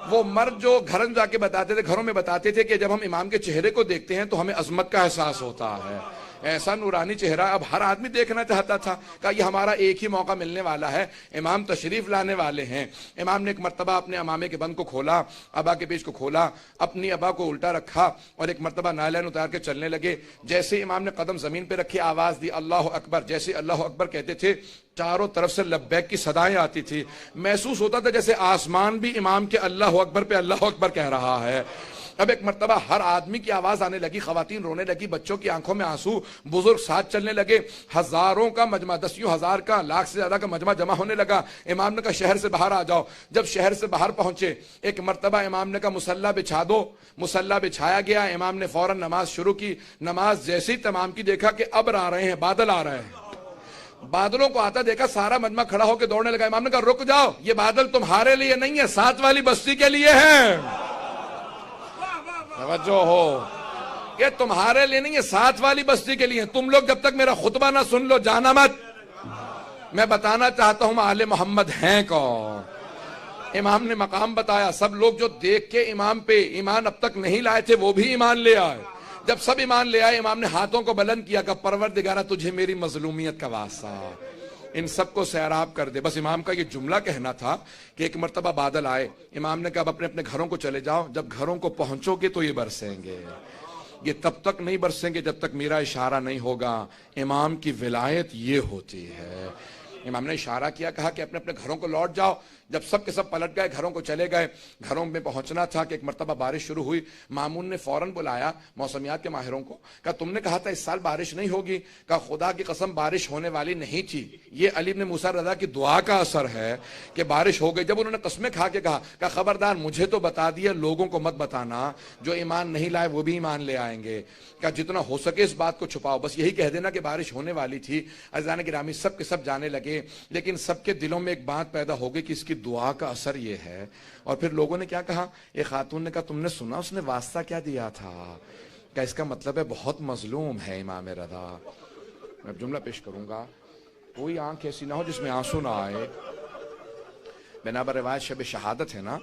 وہ مرد جو گھر جا کے بتاتے تھے، گھروں میں بتاتے تھے کہ جب ہم امام کے چہرے کو دیکھتے ہیں تو ہمیں عظمت کا احساس ہوتا ہے، ایسا نورانی چہرہ اب ہر آدمی دیکھنا چاہتا تھا۔ کہا یہ ہمارا ایک ہی موقع ملنے والا ہے، امام تشریف لانے والے ہیں۔ امام نے ایک مرتبہ اپنے امامے کے بند کو کھولا، ابا کے پیچ کو کھولا، اپنی ابا کو الٹا رکھا اور ایک مرتبہ نالین اتار کے چلنے لگے۔ جیسے امام نے قدم زمین پہ رکھے آواز دی اللہ اکبر، جیسے اللہ اکبر کہتے تھے چاروں طرف سے لبیک کی صدائیں آتی تھی، محسوس ہوتا تھا جیسے آسمان بھی امام کے اللہ اکبر پہ اللہ اکبر کہہ رہا ہے۔ اب ایک مرتبہ ہر آدمی کی آواز آنے لگی، خواتین رونے لگی، بچوں کی آنکھوں میں آنسو، بزرگ ساتھ چلنے لگے، ہزاروں کا مجمع، 10,000 کا، لاکھ سے زیادہ کا مجمع جمع ہونے لگا۔ امام نے کہا شہر سے باہر آ جاؤ۔ جب شہر سے باہر پہنچے ایک مرتبہ امام نے کہا مصلی بچھا دو، مصلی بچھایا گیا۔ امام نے فوراً نماز شروع کی۔ نماز جیسے ہی تمام کی دیکھا کہ ابر آ رہے ہیں، بادل آ رہے ہیں، بادلوں کو آتا دیکھا سارا مجمع کھڑا ہو کے دوڑنے لگا۔ امام نے کہا رک جاؤ، یہ بادل تمہارے لیے نہیں ہے، ساتھ والی بستی کے لیے ہیں۔ توجہ ہو، یہ تمہارے لیے نہیں ہے، ساتھ والی بستی کے لیے۔ تم لوگ جب تک میرا خطبہ نہ سن لو جانا مت۔ میں بتانا چاہتا ہوں آل محمد ہیں کون۔ امام نے مقام بتایا، سب لوگ جو دیکھ کے امام پہ ایمان اب تک نہیں لائے تھے وہ بھی ایمان لے آئے۔ جب سب ایمان لے آئے امام نے ہاتھوں کو بلند کیا کہ پروردگارہ تجھے میری مظلومیت کا واسطہ، ان سب کو سیراب کر دے۔ بس امام کا یہ جملہ کہنا تھا کہ ایک مرتبہ بادل آئے۔ امام نے کہا اب اپنے اپنے گھروں کو چلے جاؤ، جب گھروں کو پہنچو گے تو یہ برسیں گے، یہ تب تک نہیں برسیں گے جب تک میرا اشارہ نہیں ہوگا۔ امام کی ولایت یہ ہوتی ہے۔ امام نے اشارہ کیا، کہا کہ اپنے اپنے گھروں کو لوٹ جاؤ۔ جب سب کے سب پلٹ گئے، گھروں کو چلے گئے، گھروں میں پہنچنا تھا کہ ایک مرتبہ بارش شروع ہوئی۔ مامون نے فوراً بلایا موسمیات کے ماہروں کو، کہا تم نے کہا تھا اس سال بارش نہیں ہوگی۔ کہا خدا کی قسم بارش ہونے والی نہیں تھی، یہ علی بن موسیٰ رضا کی دعا کا اثر ہے کہ بارش ہو گئی۔ جب انہوں نے قسمیں کھا کے کہا خبردار مجھے تو بتا دیا، لوگوں کو مت بتانا، جو ایمان نہیں لائے وہ بھی ایمان لے آئیں گے۔ کہا جتنا ہو سکے اس بات کو چھپاؤ، بس یہی کہہ دینا کہ بارش ہونے والی تھی۔ عزیزان گرامی سب کے سب جانے لگے، لیکن سب کے دلوں میں ایک بات پیدا ہو گئی کہ اس کی دعا کا اثر یہ ہے۔ اور پھر لوگوں نے کیا کہا، ایک خاتون نے کہا تم نے سنا اس نے واسطہ کیا دیا تھا؟ کہ اس کا مطلب ہے بہت مظلوم ہے امام رضا۔ میں جملہ پیش کروں گا، کوئی آنکھ ایسی نہ ہو جس میں آنسو نہ آئے۔ بنابر روایت شب شہادت ہے نا،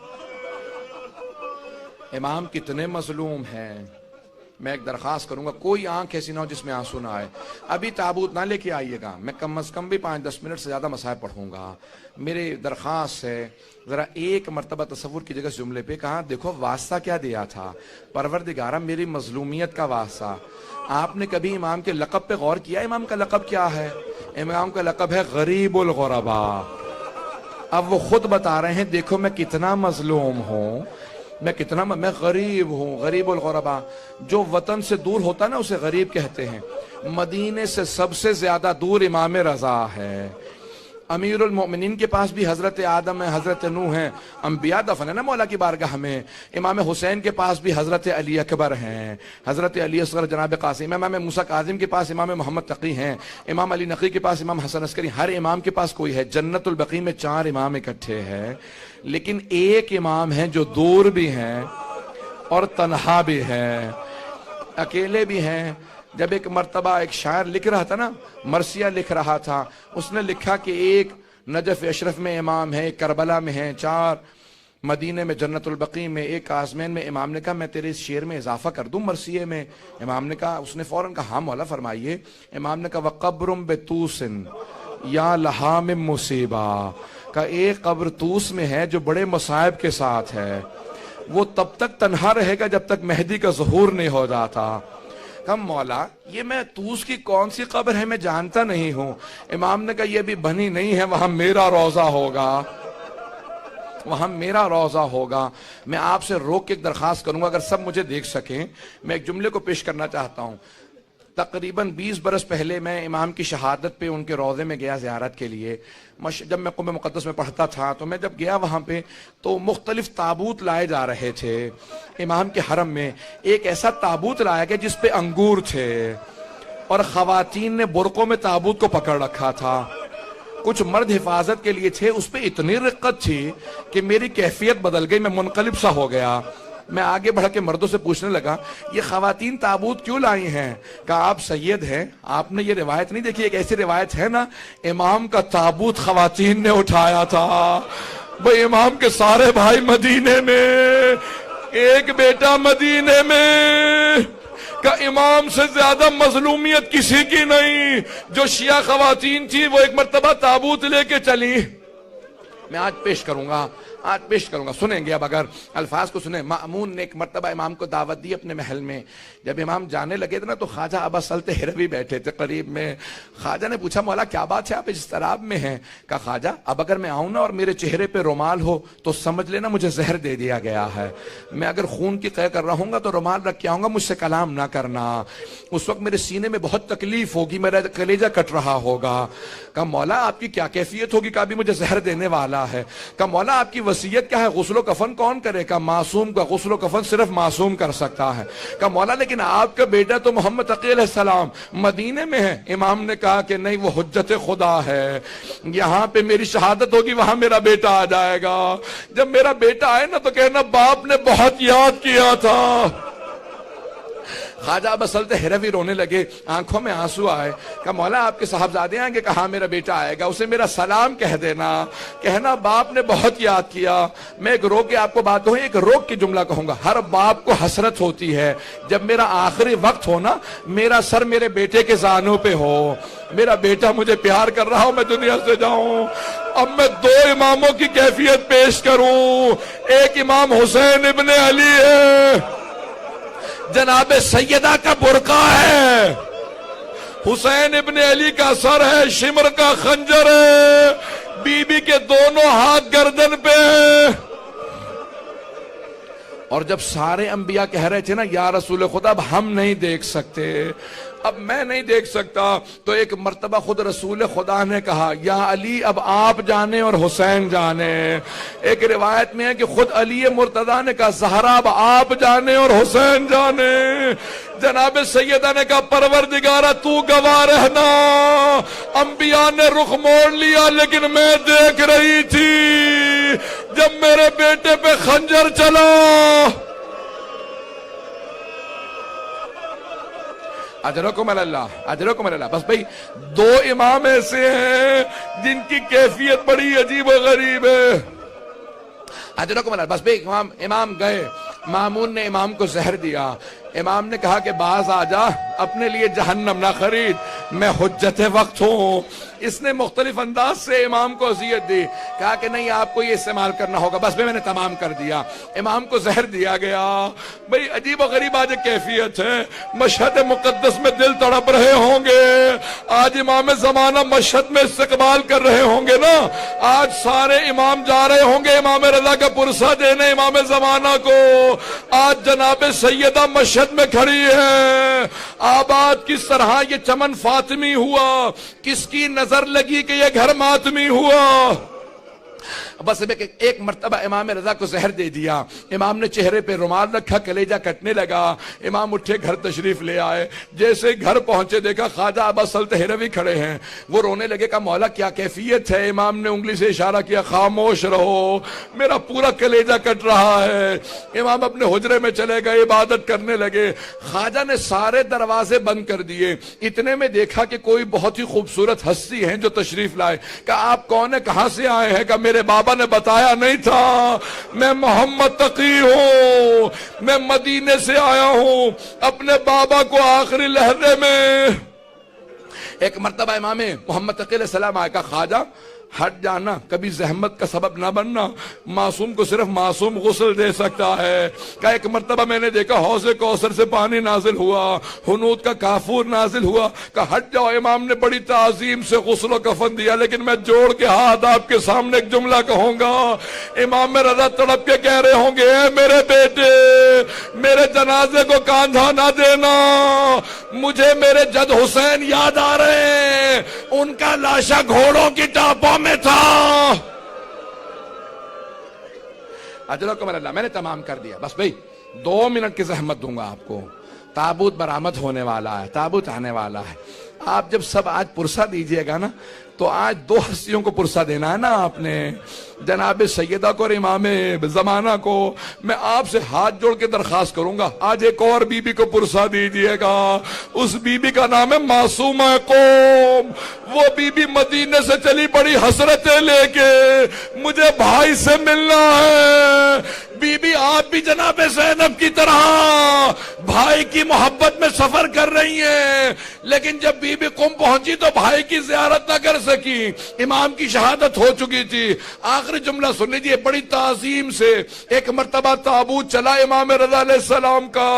امام کتنے مظلوم ہیں، میں ایک درخواست کروں گا کوئی آنکھ ایسی نہ ہو جس میں آنسو نہ آئے. ابھی تابوت نہ لے کے آئیے گا, میں کم از کم بھی 5-10 منٹ سے زیادہ مصائب پڑھوں گا. میری درخواست ہے ذرا ایک مرتبہ تصور کی جگہ اس جملے پہ کہا دیکھو واسطہ کیا دیا تھا, پروردگارہ میری مظلومیت کا واسطہ. آپ نے کبھی امام کے لقب پہ غور کیا؟ امام کا لقب کیا ہے؟ امام کا لقب ہے غریب الغرباء. اب وہ خود بتا رہے ہیں دیکھو میں کتنا مظلوم ہوں, میں غریب ہوں, غریب الغرباء. جو وطن سے دور ہوتا نا اسے غریب کہتے ہیں. مدینے سے سب سے زیادہ دور امام رضا ہے. امیر المؤمنین کے پاس بھی حضرت آدم ہے, حضرت نوح ہیں, انبیاء دفن ہے نا مولا کی بارگاہ میں. امام حسین کے پاس بھی حضرت علی اکبر ہیں, حضرت علی اصغر جناب قاسم. امام موسیٰ کاظم کے پاس امام محمد تقی ہیں, امام علی نقی کے پاس امام حسن عسکری. ہر امام کے پاس کوئی ہے. جنت البقیع میں 4 امام اکٹھے ہیں, لیکن ایک امام ہے جو دور بھی ہیں اور تنہا بھی ہیں, اکیلے بھی ہیں. جب ایک مرتبہ ایک شاعر لکھ رہا تھا نا, مرثیہ لکھ رہا تھا, اس نے لکھا کہ ایک نجف اشرف میں امام ہے, ایک کربلا میں ہیں, 4 مدینے میں جنت البقیع میں, ایک آزمین میں. امام نے کہا میں تیرے اس شعر میں اضافہ کر دوں مرثیے میں؟ امام نے کہا, اس نے فوراً کہا ہاں مولا فرمائیے. امام نے کہا وَقَبْرٌ بِتُوسٍ یا لَهَا مِن مُصِیبَةٍ, کہ ایک قبر توس میں ہے جو بڑے مصائب کے ساتھ ہے, وہ تب تک تنہا رہے گا جب تک مہدی کا ظہور نہیں ہو جاتا. کم مولا یہ میں توس کی کون سی قبر ہے میں جانتا نہیں ہوں. امام نے کہا یہ بھی بنی نہیں ہے, وہاں میرا روضہ ہوگا, وہاں میرا روضہ ہوگا. میں آپ سے روک کے ایک درخواست کروں گا اگر سب مجھے دیکھ سکیں, میں ایک جملے کو پیش کرنا چاہتا ہوں. تقریباً 20 برس پہلے میں امام کی شہادت پہ ان کے روضے میں گیا زیارت کے لیے. جب میں قم مقدس میں پڑھتا تھا تو میں جب گیا وہاں پہ تو مختلف تابوت لائے جا رہے تھے امام کے حرم میں. ایک ایسا تابوت لایا گیا جس پہ انگور تھے اور خواتین نے برقعوں میں تابوت کو پکڑ رکھا تھا. کچھ مرد حفاظت کے لیے تھے. اس پہ اتنی رقت تھی کہ میری کیفیت بدل گئی, میں منقلب سا ہو گیا. میں آگے بڑھ کے مردوں سے پوچھنے لگا یہ خواتین تابوت کیوں لائی ہیں؟ کہا آپ سید ہیں, آپ نے یہ روایت نہیں دیکھی؟ ایک ایسی روایت ہے نا امام کا تابوت خواتین نے اٹھایا تھا. بھئی امام کے سارے بھائی مدینے میں, ایک بیٹا مدینے میں, کہ امام سے زیادہ مظلومیت کسی کی نہیں. جو شیعہ خواتین تھی وہ ایک مرتبہ تابوت لے کے چلی. میں آج پیش کروں گا, سنیں گے اب اگر الفاظ کو سنیں. مأمون نے ایک مرتبہ امام کو دعوت دی اپنے محل میں. جب امام جانے لگے تھے نا تو خواجہ ابا سلط ہروی بیٹھے تھے قریب میں. خواجہ نے پوچھا مولا کیا بات ہے آپ اس اضطراب میں ہیں؟ کہا خواجہ اب اگر میں آؤں نا اور میرے چہرے پہ رومال ہو تو سمجھ لینا مجھے زہر دے دیا گیا ہے. میں اگر خون کی قے کر رہا ہوں گا تو رومال رکھ کے آؤں گا, مجھ سے کلام نہ کرنا. اس وقت میرے سینے میں بہت تکلیف ہوگی, میرا کلیجہ کٹ رہا ہوگا. کہا مولا آپ کی کیا کیفیت ہوگی؟ کہا بھی مجھے زہر دینے والا ہے. کہا مولا آپ کی وصیت کیا ہے؟ غسل و کفن کون کرے؟ کہا معصوم کا غسل و کفن صرف معصوم کر سکتا ہے. کہا مولا لیکن آپ کا بیٹا تو محمد تقی علیہ السلام مدینے میں ہے. امام نے کہا کہ نہیں, وہ حجت خدا ہے, یہاں پہ میری شہادت ہوگی وہاں میرا بیٹا آ جائے گا. جب میرا بیٹا آئے نا تو کہنا باپ نے بہت یاد کیا تھا. خواجہ ابا سلط ہروی رونے لگے, آنکھوں میں آنسو آئے. کہا مولا آپ کے صاحبزادے آئیں گے؟ کہا میرا بیٹا آئے گا, اسے میرا سلام کہہ دینا, کہنا باپ نے بہت یاد کیا. میں ایک روک کے آپ کو بات کہوں, ایک روک کے جملہ کہوں گا. ہر باپ کو حسرت ہوتی ہے جب میرا آخری وقت ہو نا, میرا سر میرے بیٹے کے زانوں پہ ہو, میرا بیٹا مجھے پیار کر رہا ہو, میں دنیا سے جاؤں. اب میں 2 اماموں کی کیفیت پیش کروں. ایک امام حسین ابن علی ہے, جناب سیدہ کا برقع ہے, حسین ابن علی کا سر ہے, شمر کا خنجر ہے, بی بی کے دونوں ہاتھ گردن پہ. اور جب سارے انبیاء کہہ رہے تھے نا یا رسول خدا اب ہم نہیں دیکھ سکتے, اب میں نہیں دیکھ سکتا, تو ایک مرتبہ خود رسول خدا نے کہا یا علی اب آپ جانے اور حسین جانے. ایک روایت میں ہے کہ خود علی مرتضیٰ نے کہا زہرا اب آپ جانے اور حسین جانے. جناب سیدہ نے کہا پروردگارہ تو گواہ رہنا, انبیاء نے رخ موڑ لیا لیکن میں دیکھ رہی تھی جب میرے بیٹے پہ خنجر چلا. اجرکم اللہ, اجرکم اللہ. بس بھئی 2 امام ایسے ہیں جن کی کیفیت بڑی عجیب و غریب ہے. اجرکم اللہ. بس بھئی امام گئے, مامون نے امام کو زہر دیا. امام نے کہا کہ باز آ جا، اپنے لیے جہنم نہ خرید، میں حجت وقت ہوں۔ اس نے مختلف انداز سے امام کو اذیت دی، کہا کہ نہیں آپ کو یہ استعمال کرنا ہوگا، بس میں نے تمام کر دیا۔ امام کو زہر دیا گیا۔ بھئی عجیب و غریب آج کیفیت ہے، مشہد مقدس میں دل تڑپ رہے ہوں گے، آج امام زمانہ مشہد میں استقبال کر رہے ہوں گے نا، آج سارے امام جا رہے ہوں گے امام رضا کا پرسہ دینے امام زمانہ کو، آج جناب سیدہ مشہد میں کھڑی ہے۔ آباد کس طرح یہ چمن فاطمی ہوا، کس کی نظر لگی کہ یہ گھر ماتمی ہوا۔ بس ایک مرتبہ امام رضا کو زہر دے دیا، امام نے چہرے پہ رومال رکھا، کلیجہ کٹنے لگا، امام اٹھے گھر تشریف لے آئے، جیسے گھر پہنچے دیکھا خواجہ ابا سلط ہروی کھڑے ہیں، وہ رونے لگے، کہا مولا کیا کیفیت ہے؟ امام نے انگلی سے اشارہ کیا، خاموش رہو، میرا پورا کلیجہ کٹ رہا ہے۔ امام اپنے حجرے میں چلے گئے، عبادت کرنے لگے، خواجہ نے سارے دروازے بند کر دیے، اتنے میں دیکھا کہ کوئی بہت ہی خوبصورت ہستی ہیں جو تشریف لائے، کہا آپ کون ہیں، کہاں سے آئے ہیں؟ کہا میرے بابا نے بتایا نہیں تھا، میں محمد تقی ہوں، میں مدینے سے آیا ہوں اپنے بابا کو آخری لحظے میں۔ ایک مرتبہ امام محمد تقی علیہ السلام آئے، کہا خواجہ ہٹ جانا، کبھی زحمت کا سبب نہ بننا، معصوم کو صرف معصوم غسل دے سکتا ہے۔ کہ ایک مرتبہ میں نے دیکھا حوض کوثر سے پانی نازل ہوا، حنوط کا کافور نازل ہوا، کہ ہٹ جاؤ۔ امام نے بڑی تعظیم سے غسل و کفن دیا، لیکن میں جوڑ کے ہاتھ آپ کے سامنے ایک جملہ کہوں گا، امام رضا تڑپ کے کہہ رہے ہوں گے، اے میرے بیٹے، میرے جنازے کو کاندھا نہ دینا، مجھے میرے جد حسین یاد آ رہے ہیں، ان کا لاشا گھوڑوں کی ٹاپوں میں تھا۔ اجرکم اللہ، میں نے تمام کر دیا، بس بھئی 2 منٹ کی زحمت دوں گا آپ کو، تابوت برآمد ہونے والا ہے، تابوت آنے والا ہے۔ آپ جب سب آج پرسہ دیجئے گا نا، تو آج 2 ہستیوں کو پرسہ دینا ہے نا آپ نے، جناب سیدہ کو اور امام زمانہ کو۔ میں آپ سے ہاتھ جوڑ کے درخواست کروں گا، آج ایک اور بی بی کو پرسہ دیجئے گا، اس بی بی کا نام ہے معصومہ قوم۔ وہ بی بی مدینے سے چلی بڑی حسرتیں لے کے، مجھے بھائی سے ملنا ہے۔ بی بی آپ بھی جناب زینب کی طرح بھائی کی محبت میں سفر کر رہی ہیں، لیکن جب بی بی قم پہنچی تو بھائی کی زیارت نہ کر سکی، امام کی شہادت ہو چکی تھی۔ آخری جملہ سن لیجئے، بڑی تعظیم سے ایک مرتبہ تابوت چلا امام رضا علیہ السلام کا،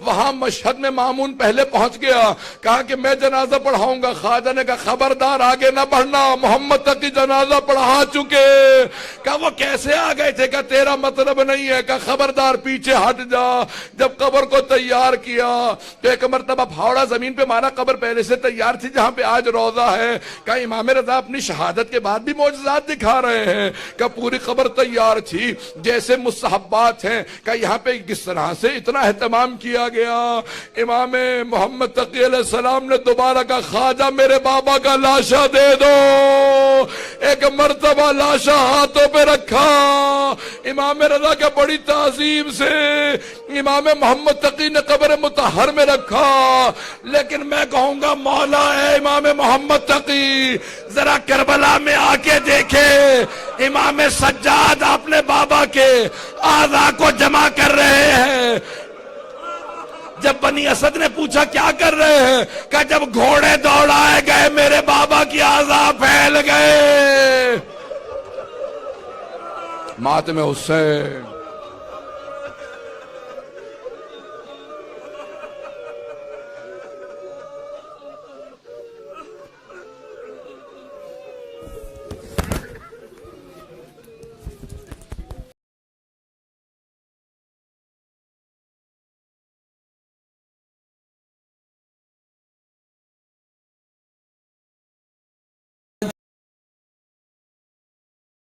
وہاں مشہد میں مامون پہلے پہنچ گیا، کہا کہ میں جنازہ پڑھاؤں گا۔ خواجہ نے کہا خبردار آگے نہ بڑھنا، محمد تقی جنازہ پڑھا چکے۔ کہا وہ کیسے آ گئے تھے؟ کہا تیرا مطلب نہیں ہے، کہا خبردار پیچھے ہٹ جا۔ جب قبر کو تیار کیا تو ایک مرتبہ پھاوڑا زمین پہ مارا، قبر پہلے سے تیار تھی جہاں پہ آج روضہ ہے۔ کہا امام رضا اپنی شہادت کے بعد بھی معجزات دکھا رہے ہیں، کہ پوری قبر تیار تھی جیسے مستحبات ہیں، کہ یہاں پہ کس طرح سے اتنا اہتمام کیا گیا۔ امام محمد تقی علیہ السلام نے دوبارہ کہا خواجہ میرے بابا کا لاشا دے دو۔ ایک مرتبہ لاشا ہاتھوں پہ رکھا، امام رضا کا بڑی تعظیم سے امام محمد تقی نے قبر مطہر میں رکھا۔ لیکن میں کہوں گا مولا ہے امام محمد تقی، ذرا کربلا میں آ کے دیکھے، امام سجاد اپنے بابا کے اعضاء کو جمع کر رہے ہیں۔ جب بنی اسد نے پوچھا کیا کر رہے ہیں، کہ جب گھوڑے دوڑائے گئے میرے بابا کی اعضاء پھیل گئے۔ ماتم حسین